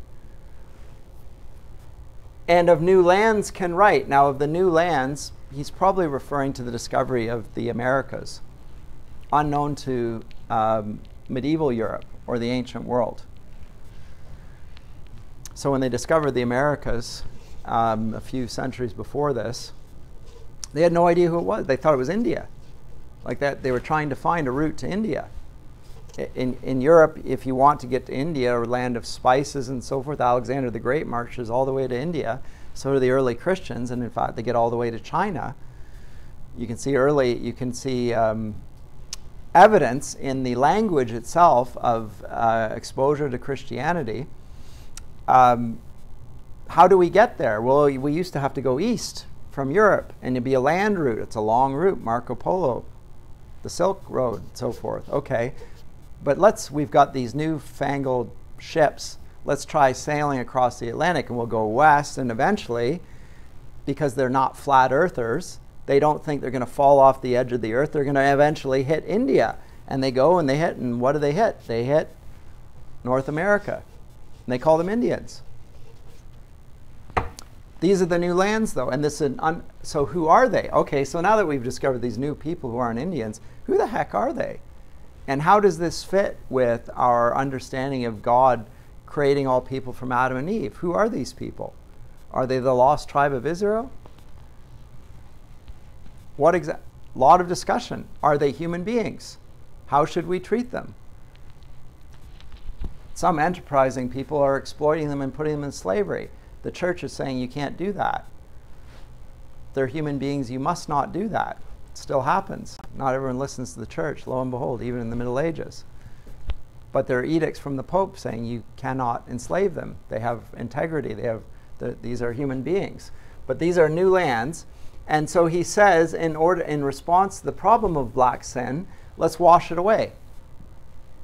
And of new lands can write. Now, of the new lands, he's probably referring to the discovery of the Americas, unknown to medieval Europe or the ancient world. So when they discovered the Americas a few centuries before this, they had no idea who it was. They thought it was India. Like that, they were trying to find a route to India. In Europe, if you want to get to India, or land of spices and so forth, Alexander the Great marches all the way to India. So do the early Christians, and in fact, they get all the way to China. You can see evidence in the language itself of exposure to Christianity. How do we get there? Well, we used to have to go east from Europe, and it'd be a land route. It's a long route. Marco Polo the Silk Road, so forth. Okay, but we've got these newfangled ships. Let's try sailing across the Atlantic, and we'll go west, and eventually, because they're not flat earthers, they don't think they're going to fall off the edge of the earth. They're going to eventually hit India. And they go and they hit, and what do they hit? They hit North America. And they call them Indians. These are the new lands, though. And so who are they? Okay, so now that we've discovered these new people who aren't Indians, who the heck are they? And how does this fit with our understanding of God creating all people from Adam and Eve? Who are these people? Are they the lost tribe of Israel? Lot of discussion. Are they human beings? How should we treat them? Some enterprising people are exploiting them and putting them in slavery. The church is saying you can't do that. They're human beings. You must not do that. It still happens. Not everyone listens to the church, lo and behold, even in the Middle Ages. But there are edicts from the Pope saying you cannot enslave them. They have integrity. These are human beings. But these are new lands. And so he says, in response to the problem of black sin, let's wash it away.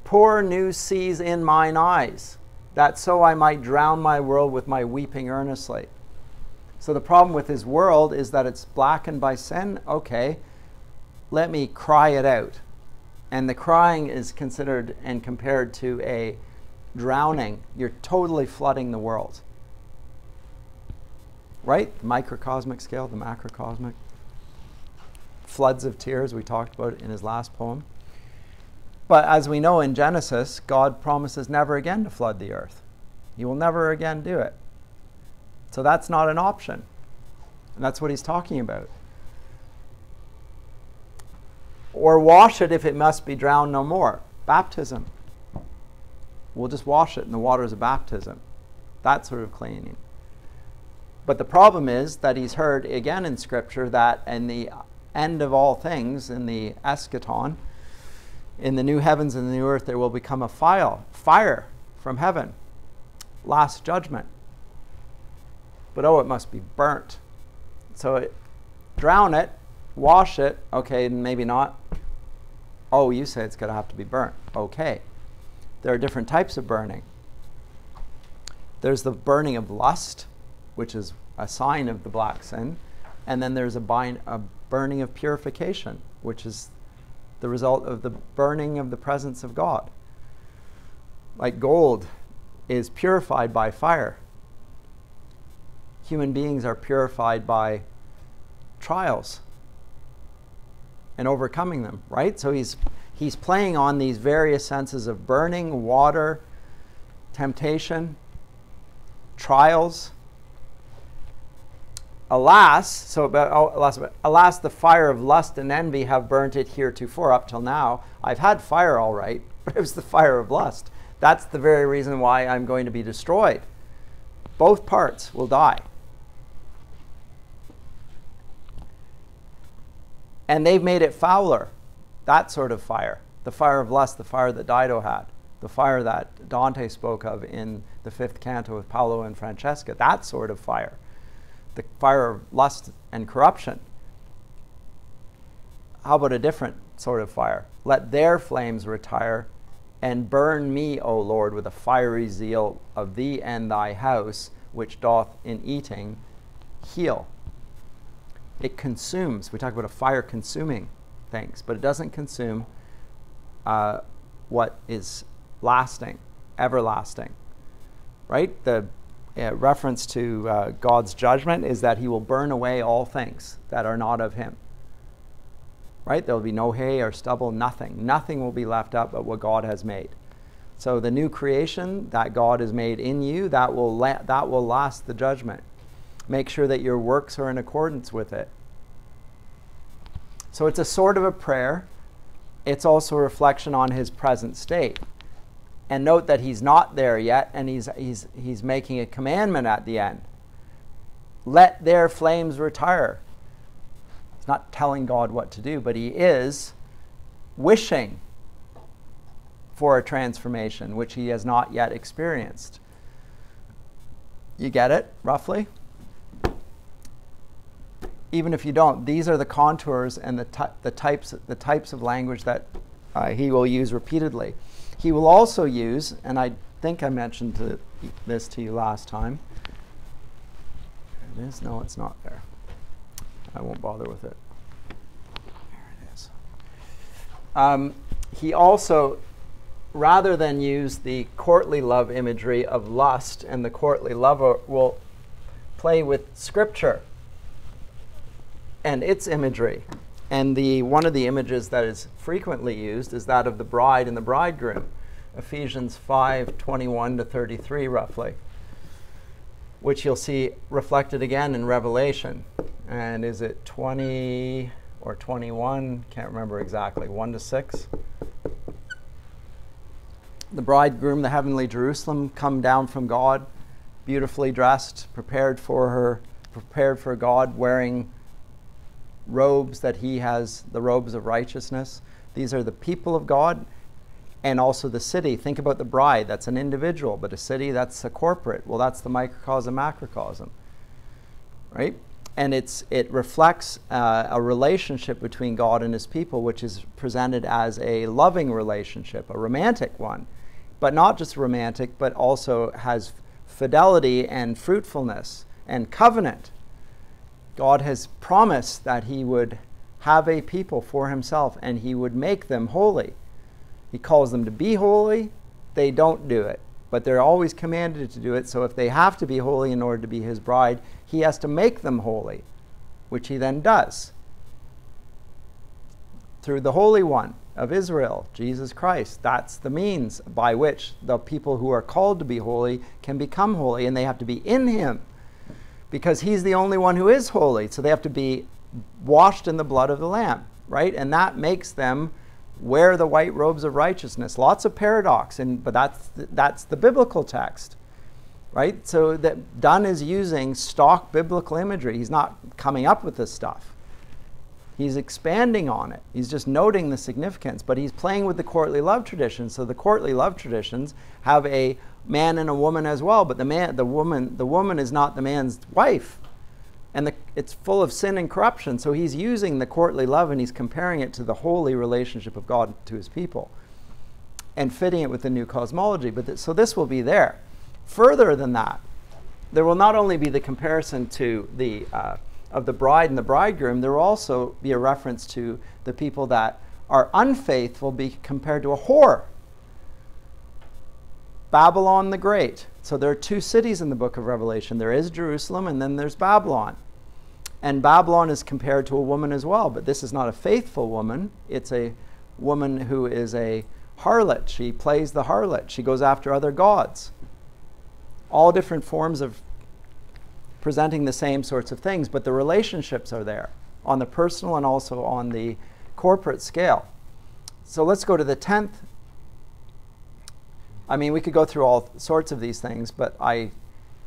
Pour new seas in mine eyes, that so I might drown my world with my weeping earnestly. So the problem with his world is that it's blackened by sin. Okay, let me cry it out. And the crying is considered and compared to a drowning. You're totally flooding the world. Right? The microcosmic scale, the macrocosmic. Floods of tears, we talked about it in his last poem. But as we know in Genesis, God promises never again to flood the earth. He will never again do it. So that's not an option. And that's what he's talking about. Or wash it if it must be drowned no more. Baptism. We'll just wash it in the waters of baptism. That sort of cleaning. But the problem is that he's heard again in Scripture that in the end of all things, in the eschaton, in the new heavens and the new earth, there will become a fire from heaven. Last judgment. But it must be burnt. So drown it, wash it, okay, maybe not. Oh, you say it's going to have to be burnt. Okay. There are different types of burning. There's the burning of lust, which is a sign of the black sin. And then there's a burning of purification, which is the result of the burning of the presence of God. Like gold is purified by fire. Human beings are purified by trials and overcoming them, right? So he's playing on these various senses of burning, water, temptation, trials. Alas, alas, the fire of lust and envy have burnt it heretofore up till now. I've had fire all right, but it was the fire of lust. That's the very reason why I'm going to be destroyed. Both parts will die. And they've made it fouler. That sort of fire. The fire of lust, the fire that Dido had. The fire that Dante spoke of in the 5th canto with Paolo and Francesca. That sort of fire. The fire of lust and corruption. How about a different sort of fire? Let their flames retire and burn me, O Lord, with a fiery zeal of thee and thy house, which doth in eating heal. It consumes. We talk about a fire consuming things, but it doesn't consume what is lasting, everlasting. Right? The reference to God's judgment is that he will burn away all things that are not of him. Right? There will be no hay or stubble, nothing. Nothing will be left up but what God has made. So the new creation that God has made in you, that will last the judgment. Make sure that your works are in accordance with it. So it's a sort of a prayer. It's also a reflection on his present state. And note that he's not there yet, and he's making a commandment at the end. Let their flames retire. He's not telling God what to do, but he is wishing for a transformation, which he has not yet experienced. You get it, roughly? even if you don't, these are the contours and the types of language that he will use repeatedly. He will also use, and I think I mentioned this to you last time. There it is. No, it's not there. I won't bother with it. There it is. He also, rather than use the courtly love imagery of lust, and the courtly lover will play with Scripture and its imagery. And one of the images that is frequently used is that of the bride and the bridegroom. Ephesians 5:21 to 33 roughly, which you'll see reflected again in Revelation. And is it 20 or 21? Can't remember exactly. 1 to 6. The bridegroom, the heavenly Jerusalem, come down from God, beautifully dressed, prepared for God, wearing robes that he has, the robes of righteousness. These are the people of God, and also the city. Think about the bride, that's an individual, but a city, that's a corporate. Well, that's the microcosm, macrocosm, right? And it reflects a relationship between God and his people, which is presented as a loving relationship, a romantic one, but not just romantic, but also has fidelity and fruitfulness and covenant. God has promised that he would have a people for himself and he would make them holy. He calls them to be holy. They don't do it, but they're always commanded to do it. So if they have to be holy in order to be his bride, he has to make them holy, which he then does through the Holy One of Israel, Jesus Christ. That's the means by which the people who are called to be holy can become holy, and they have to be in him because he's the only one who is holy. So they have to be washed in the blood of the Lamb, right? And that makes them wear the white robes of righteousness. Lots of paradox, but that's the biblical text, right? So that Donne is using stock biblical imagery. He's not coming up with this stuff. He's expanding on it. He's just noting the significance, but he's playing with the courtly love tradition. So the courtly love traditions have a man and a woman as well, but the woman is not the man's wife, and it's full of sin and corruption. So he's using the courtly love and he's comparing it to the holy relationship of God to his people, and fitting it with the new cosmology. But so this will be there. Further than that, there will not only be the comparison to the of the bride and the bridegroom, there will also be a reference to the people that are unfaithful be compared to a whore. Babylon the Great. So there are two cities in the book of Revelation. There is Jerusalem and then there's Babylon. And Babylon is compared to a woman as well, but this is not a faithful woman. It's a woman who is a harlot. She plays the harlot. She goes after other gods. All different forms of presenting the same sorts of things, but the relationships are there on the personal and also on the corporate scale. So let's go to the 10th. I mean, we could go through all sorts of these things, but I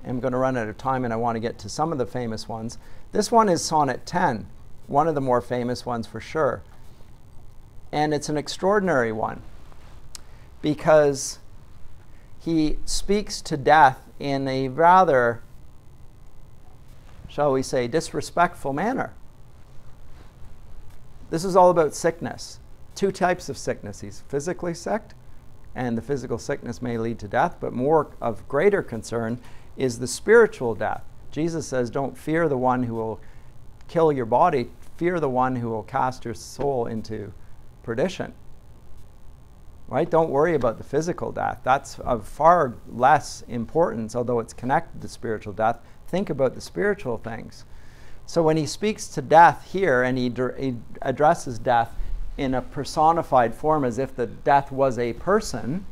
am going to run out of time and I want to get to some of the famous ones. This one is Sonnet 10, one of the more famous ones for sure. And it's an extraordinary one because he speaks to death in a rather, shall we say, disrespectful manner. This is all about sickness. Two types of sickness. He's physically sick, and the physical sickness may lead to death, but more of greater concern is the spiritual death. Jesus says, don't fear the one who will kill your body, fear the one who will cast your soul into perdition. Right? Don't worry about the physical death. That's of far less importance, although it's connected to spiritual death. Think about the spiritual things. So when he speaks to death here, and he addresses death in a personified form as if the death was a person,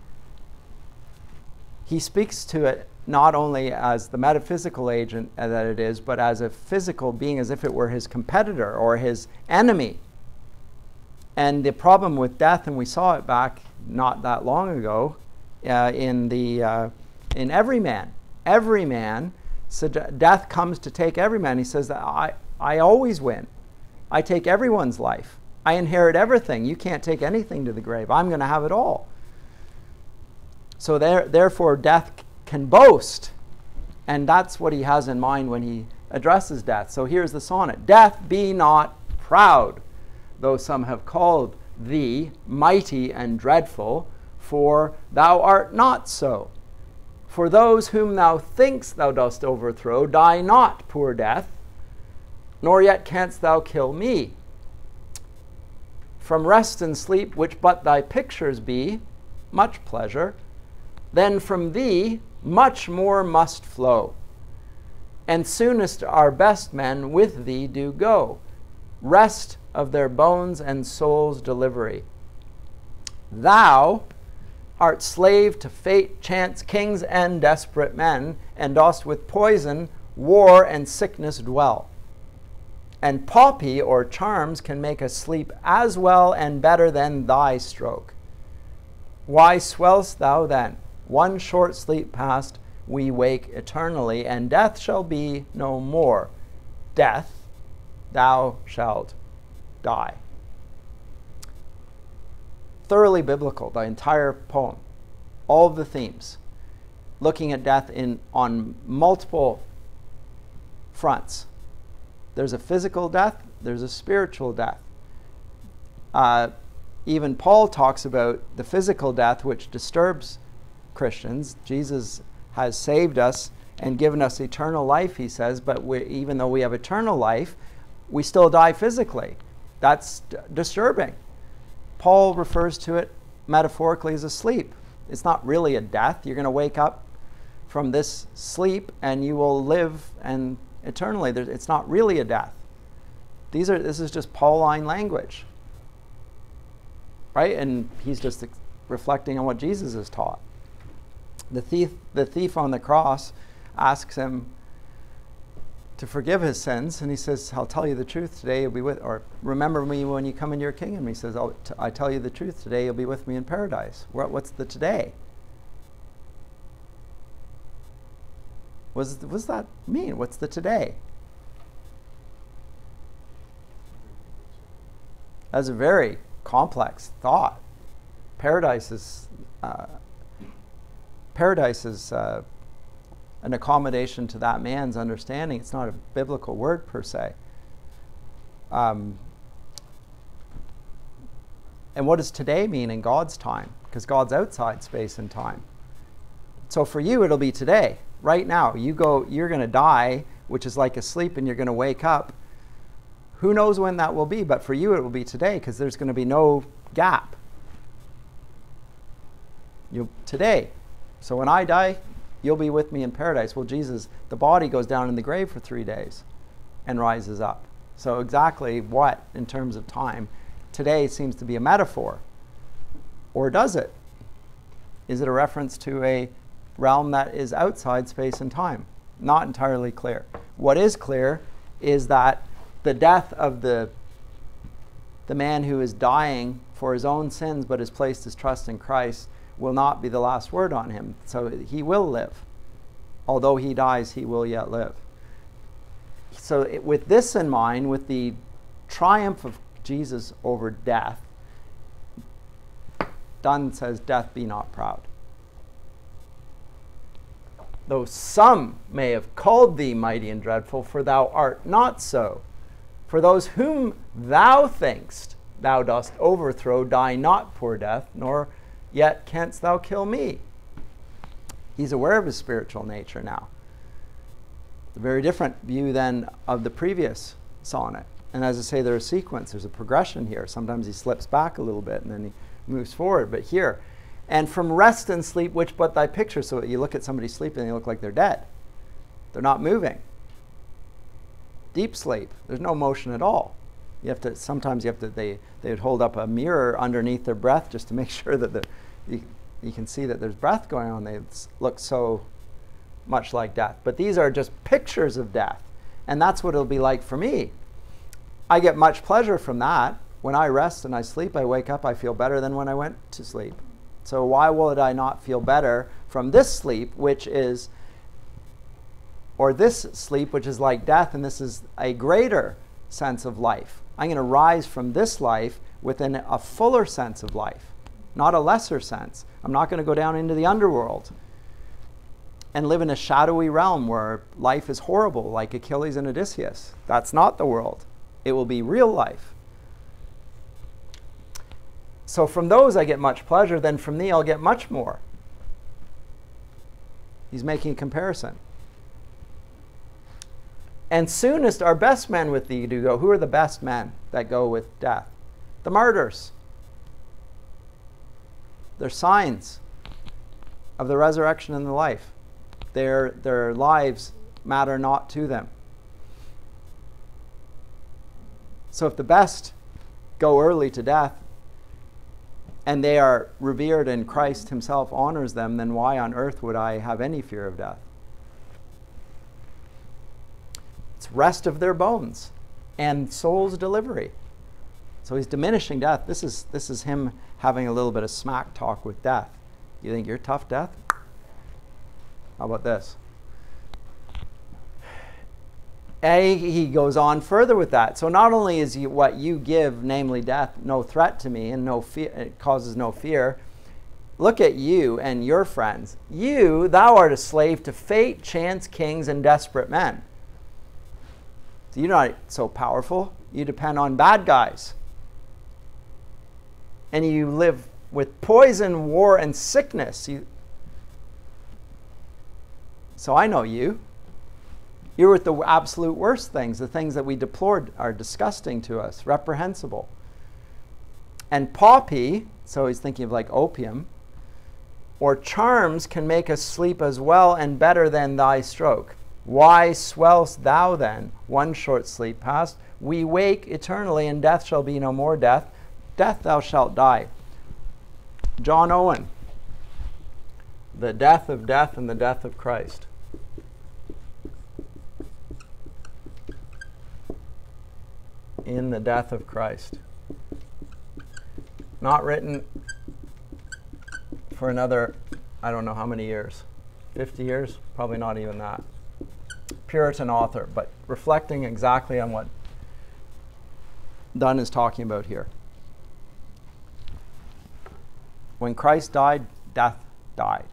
he speaks to it not only as the metaphysical agent that it is, but as a physical being, as if it were his competitor or his enemy. And the problem with death, and we saw it back not that long ago, in every man, so death comes to take every man. He says that I always win. I take everyone's life. I inherit everything. You can't take anything to the grave. I'm going to have it all. So therefore, death can boast. And that's what he has in mind when he addresses death. So here's the sonnet. Death, be not proud, though some have called thee mighty and dreadful, for thou art not so. For those whom thou think'st thou dost overthrow, die not, poor death, nor yet canst thou kill me. From rest and sleep, which but thy pictures be, much pleasure, then from thee much more must flow. And soonest our best men with thee do go, rest of their bones and souls' delivery. Thou art slave to fate, chance, kings, and desperate men, and dost with poison, war, and sickness dwell. And poppy or charms can make us sleep as well and better than thy stroke. Why swell'st thou then? One short sleep past, we wake eternally, and death shall be no more. Death, thou shalt die. Thoroughly biblical, the entire poem. All of the themes. Looking at death on multiple fronts. There's a physical death, there's a spiritual death. Even Paul talks about the physical death, which disturbs Christians. Jesus has saved us and given us eternal life, he says, but even though we have eternal life, we still die physically. That's disturbing. Paul refers to it metaphorically as a sleep. It's not really a death. You're going to wake up from this sleep and you will live and eternally. It's not really a death. This is just Pauline language, right? And he's just reflecting on what Jesus has taught. The thief on the cross asks him to forgive his sins, and he says, I'll tell you the truth, today you'll be with, or remember me when you come into your kingdom. He says, I tell you the truth, today you'll be with me in paradise. What's the today? What does that mean? What's the today? That's a very complex thought. Paradise is an accommodation to that man's understanding. It's not a biblical word per se. And what does today mean in God's time? Because God's outside space and time. So for you, it'll be today, right now. You're going to die, which is like a sleep, and you're going to wake up. Who knows when that will be? But for you, it will be today, because there's going to be no gap. Today. So when I die, you'll be with me in paradise. Well, Jesus, the body goes down in the grave for 3 days and rises up. So exactly what, in terms of time, today seems to be a metaphor. Or does it? Is it a reference to a realm that is outside space and time? Not entirely clear. What is clear is that the death of the man who is dying for his own sins but has placed his trust in Christ will not be the last word on him. So he will live. Although he dies, he will yet live. So with this in mind, with the triumph of Jesus over death, Donne says, death, be not proud. Though some may have called thee mighty and dreadful, for thou art not so. For those whom thou think'st thou dost overthrow, die not, poor death, nor yet canst thou kill me. He's aware of his spiritual nature now. It's a very different view than of the previous sonnet. And as I say, there's a sequence, there's a progression here. Sometimes he slips back a little bit and then he moves forward. But here, and from rest and sleep, which but thy picture. So you look at somebody sleeping, they look like they're dead. They're not moving. Deep sleep, there's no motion at all. Sometimes they would hold up a mirror underneath their breath just to make sure that you can see that there's breath going on. They look so much like death. But these are just pictures of death. And that's what it'll be like for me. I get much pleasure from that. When I rest and I sleep, I wake up, I feel better than when I went to sleep. So why would I not feel better from this sleep, which is like death, and this is a greater sense of life. I'm going to rise from this life within a fuller sense of life, not a lesser sense. I'm not going to go down into the underworld. and live in a shadowy realm where life is horrible, like Achilles and Odysseus. That's not the world. It will be real life. So from those I get much pleasure, then from thee I'll get much more. He's making a comparison. And soonest our best men with thee do go. Who are the best men that go with death? The martyrs. They're signs of the resurrection and the life. Their lives matter not to them. So if the best go early to death, and they are revered and Christ himself honors them, then why on earth would I have any fear of death? It's rest of their bones and soul's delivery. So he's diminishing death. This is him having a little bit of smack talk with death. You think you're tough, death? How about this? He goes on further with that. So not only is what you give, namely death, no threat to me and no fear, it causes no fear. Look at you and your friends. Thou art a slave to fate, chance, kings, and desperate men. So you're not so powerful. You depend on bad guys. And you live with poison, war, and sickness. So I know you. You're with the absolute worst things. The things that we deplored are disgusting to us, reprehensible. And poppy, so he's thinking of like opium, or charms can make us sleep as well and better than thy stroke. Why swell'st thou then, one short sleep past? We wake eternally, and death shall be no more death. Death thou shalt die. John Owen, The Death of Death and the Death of Christ. In the Death of Christ. Not written for another, I don't know how many years. 50 years? Probably not even that. Puritan author, but reflecting exactly on what Donne is talking about here. When Christ died, death died,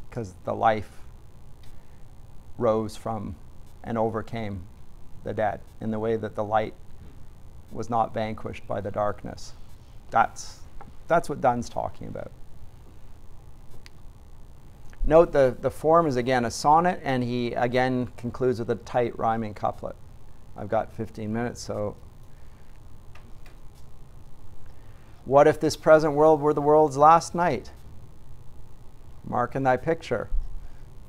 because the life rose from and overcame the dead in the way that the light was not vanquished by the darkness. That's what Donne's talking about. Note the form is again a sonnet, and he again concludes with a tight rhyming couplet. I've got 15 minutes, so what if this present world were the world's last night? Mark in thy picture.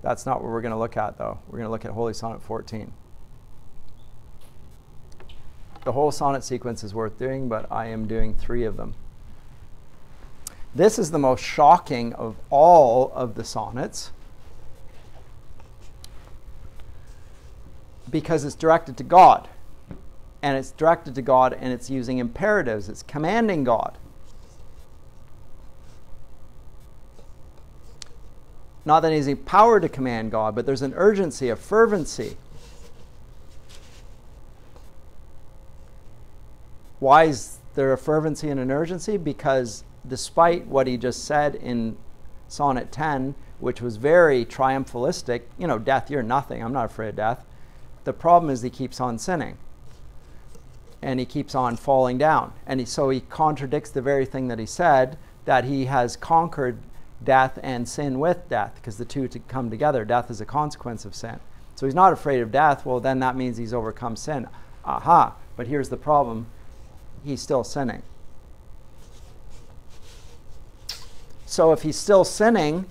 That's not what we're going to look at, though. We're going to look at Holy Sonnet 14. The whole sonnet sequence is worth doing, but I am doing 3 of them. This is the most shocking of all of the sonnets because it's directed to God. And it's directed to God, and it's using imperatives. It's commanding God. Not that he has any power to command God, but there's an urgency, a fervency. Why is there a fervency and an urgency? Because despite what he just said in Sonnet 10, which was very triumphalistic, death, you're nothing, I'm not afraid of death. The problem is he keeps on sinning. And he keeps on falling down. And so he contradicts the very thing that he said, that he has conquered death and sin with death, because the two come together. Death is a consequence of sin. So he's not afraid of death. Well, then that means he's overcome sin. Aha! But here's the problem. He's still sinning. So if he's still sinning,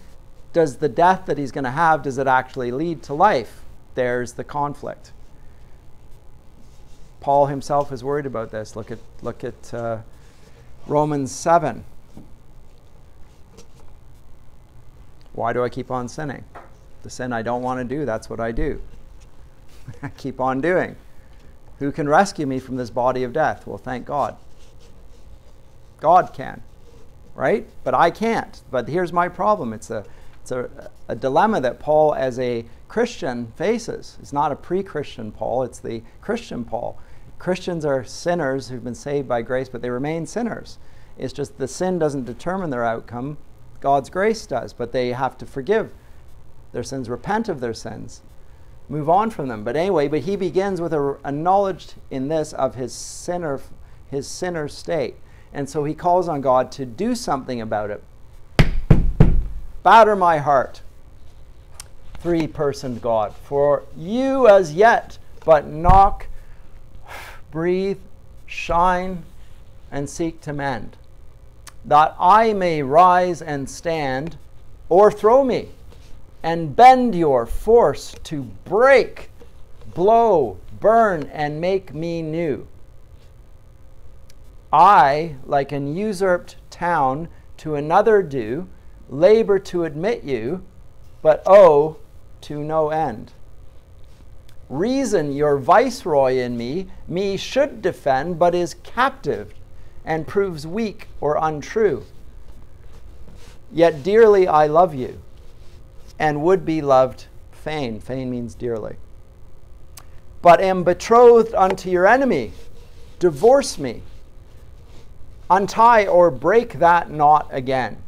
does the death that he's going to have, does it actually lead to life? There's the conflict. Paul himself is worried about this. Look at Romans 7. Why do I keep on sinning? The sin I don't want to do, that's what I do. I keep on doing. Who can rescue me from this body of death? Well, thank God. God can, right? But I can't. But here's my problem. It's a dilemma that Paul, as a Christian, faces. It's not a pre-Christian Paul. It's the Christian Paul. Christians are sinners who've been saved by grace, but they remain sinners. It's just the sin doesn't determine their outcome. God's grace does, but they have to forgive their sins, repent of their sins, move on from them. But anyway, but he begins with a knowledge in this of his sinner state. And so he calls on God to do something about it. Batter my heart, three-personed God, for you as yet but knock, breathe, shine, and seek to mend, that I may rise and stand, o'erthrow me, and bend your force to break, blow, burn, and make me new. I, like an usurped town, to another do, labor to admit you, but owe to no end. Reason, your viceroy in me should defend, but is captive, and proves weak or untrue. Yet dearly I love you, and would be loved fain. Fain means dearly. But am betrothed unto your enemy. Divorce me. Untie or break that knot again.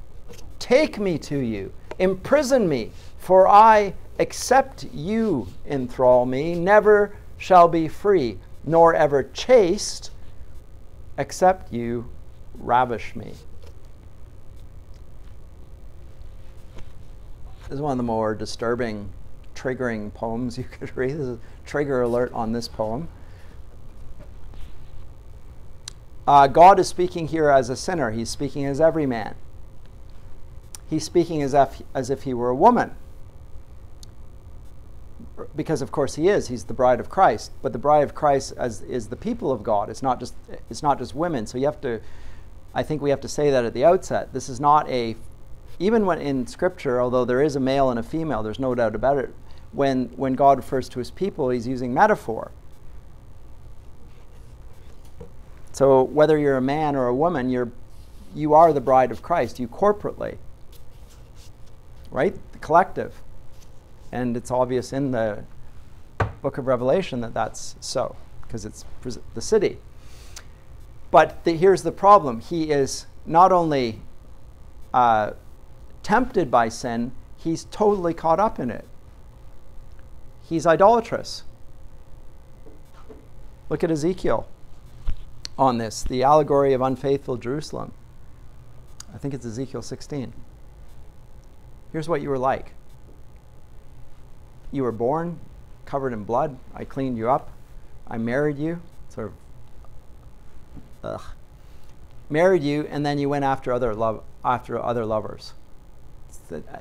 Take me to you. Imprison me, for I, except you enthrall me, never shall be free, nor ever chaste, except you ravish me. This is one of the more disturbing, triggering poems you could read. There's a trigger alert on this poem. God is speaking here as a sinner. He's speaking as every man. He's speaking as if he were a woman. Because of course he is. He's the bride of Christ. But the bride of Christ is the people of God. It's not just women. So I think we have to say that at the outset. This is not even when in Scripture, although there is a male and a female, there's no doubt about it. When God refers to his people, he's using metaphor. So whether you're a man or a woman, you are the bride of Christ, you corporately. Right? The collective. And it's obvious in the book of Revelation that that's so, because it's the city. But here's the problem. He is not only tempted by sin, he's totally caught up in it. He's idolatrous. Look at Ezekiel on this, the allegory of unfaithful Jerusalem. I think it's Ezekiel 16. Here's what you were like. You were born covered in blood. I cleaned you up. I married you. Married you, and then you went after other lovers.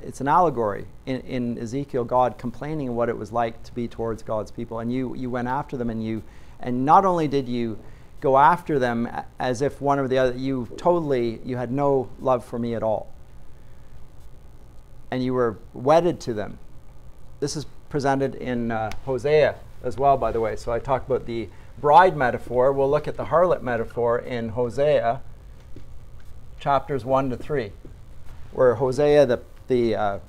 It's an allegory in Ezekiel, God complaining what it was like to be towards God's people, and you went after them, and not only did you go after them as if one or the other, you had no love for me at all, and you were wedded to them. This is presented in Hosea as well, by the way. So I talked about the bride metaphor. We'll look at the harlot metaphor in Hosea chapters 1 to 3, where Hosea, the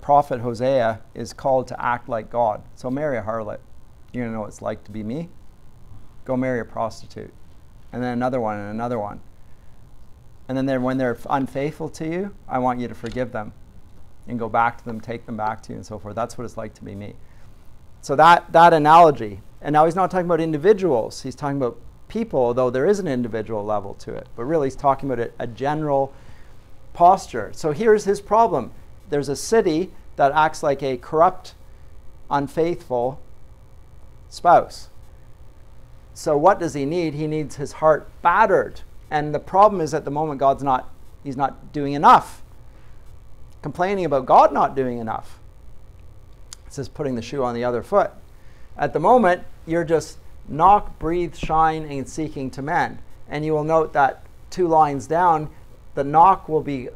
prophet Hosea, is called to act like God. So marry a harlot. You're going to know what it's like to be me. Go marry a prostitute. And then another one and another one. And then when they're unfaithful to you, I want you to forgive them and go back to them, take them back to you, and so forth. That's what it's like to be me. So that analogy. And now he's not talking about individuals. He's talking about people, although there is an individual level to it. But really he's talking about a general posture. So here's his problem. There's a city that acts like a corrupt, unfaithful spouse. So what does he need? He needs his heart battered. And the problem is at the moment he's not doing enough. Complaining about God not doing enough. It's just putting the shoe on the other foot. At the moment, you're just knock, breathe, shine, and seeking to mend. And you will note that 2 lines down, the knock will be,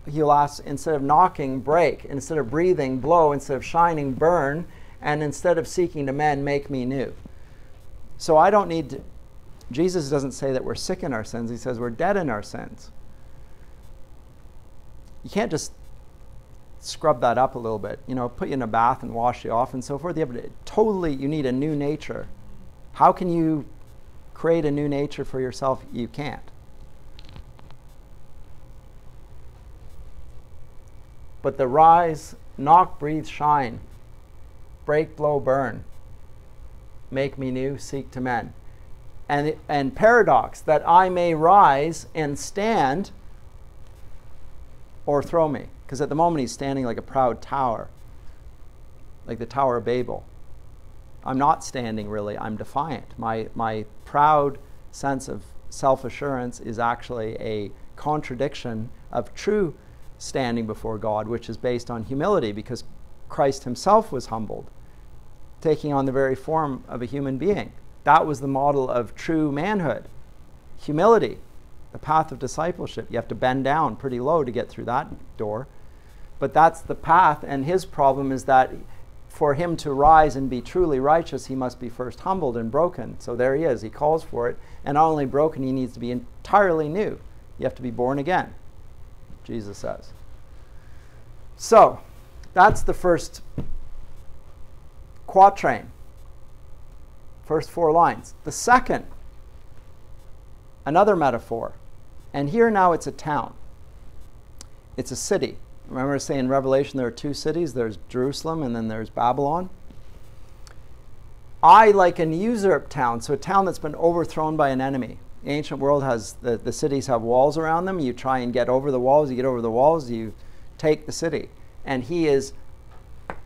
he'll ask, instead of knocking, break. Instead of breathing, blow. Instead of shining, burn. And instead of seeking to mend, make me new. So I don't need to, Jesus doesn't say that we're sick in our sins. He says we're dead in our sins. You can't just scrub that up a little bit, put you in a bath and wash you off and so forth. You need a new nature. How can you create a new nature for yourself? You can't. But the rise, knock, breathe, shine, break, blow, burn, make me new, seek to mend. And paradox, that I may rise and stand or throw me. Because at the moment he's standing like a proud tower, like the Tower of Babel. I'm not standing really, I'm defiant. My proud sense of self-assurance is actually a contradiction of true standing before God, which is based on humility, because Christ himself was humbled, taking on the very form of a human being. That was the model of true manhood. Humility, the path of discipleship. You have to bend down pretty low to get through that door. But that's the path, and his problem is that for him to rise and be truly righteous, he must be first humbled and broken. So there he is. He calls for it. And not only broken, he needs to be entirely new. You have to be born again, Jesus says. So that's the first quatrain. First 4 lines. The second, another metaphor. And here now it's a town. It's a city. Remember saying in Revelation there are 2 cities. There's Jerusalem and then there's Babylon. I like an usurped town, so a town that's been overthrown by an enemy. The ancient world has, the cities have walls around them. You try and get over the walls. You get over the walls, you take the city. And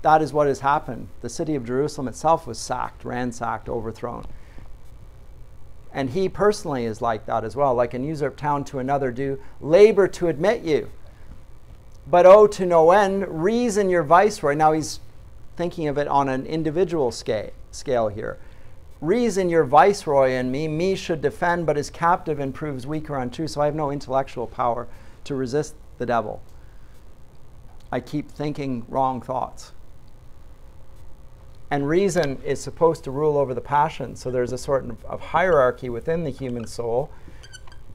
that is what has happened. The city of Jerusalem itself was sacked, ransacked, overthrown. And he personally is like that as well. Like an usurped town to another do labor to admit you. But oh, to no end, reason your viceroy. Now he's thinking of it on an individual scale here. Reason your viceroy and me should defend, but is captive and proves weaker untrue. So I have no intellectual power to resist the devil. I keep thinking wrong thoughts. And reason is supposed to rule over the passions. So there's a sort of hierarchy within the human soul.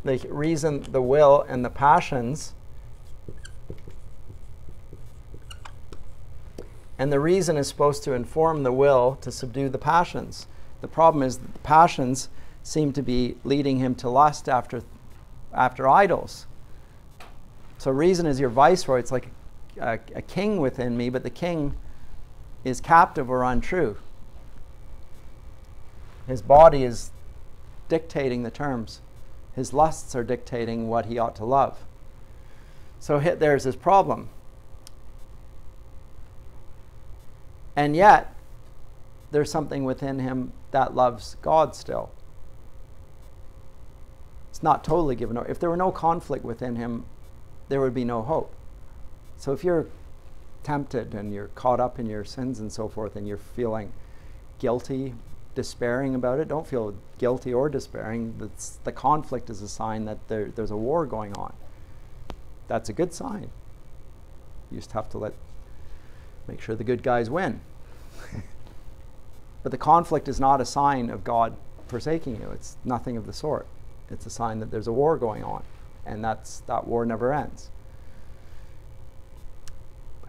The reason, the will, and the passions. And the reason is supposed to inform the will to subdue the passions. The problem is that the passions seem to be leading him to lust after idols. So reason is your viceroy. It's like a king within me, but the king is captive or untrue. His body is dictating the terms. His lusts are dictating what he ought to love. So there's his problem. And yet, there's something within him that loves God still. It's not totally given over. If there were no conflict within him, there would be no hope. So if you're tempted and you're caught up in your sins and so forth, and you're feeling guilty, despairing about it, don't feel guilty or despairing. The conflict is a sign that there's a war going on. That's a good sign. You just have to make sure the good guys win. But the conflict is not a sign of God forsaking you. It's nothing of the sort. It's a sign that there's a war going on, and that war never ends.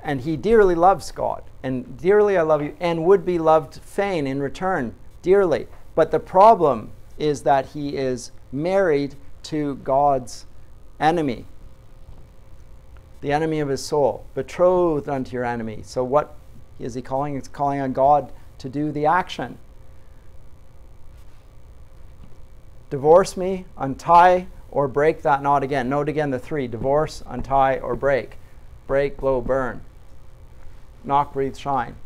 And he dearly loves God, and dearly I love you, and would be loved fain in return, dearly. But the problem is that he is married to God's enemy, the enemy of his soul, betrothed unto your enemy. So what is he calling? It's calling on God to do the action. Divorce me, untie, or break that knot again. Note again the 3. Divorce, untie, or break. Break, blow, burn. Knock, breathe, shine.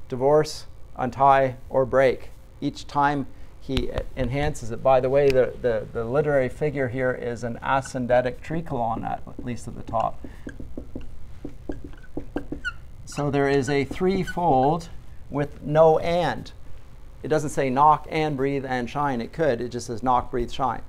Divorce, untie, or break. Each time he enhances it. By the way, the literary figure here is an ascendetic tricolon, at least at the top. So there is a threefold with no and. It doesn't say knock and breathe and shine. It could. It just says knock, breathe, shine.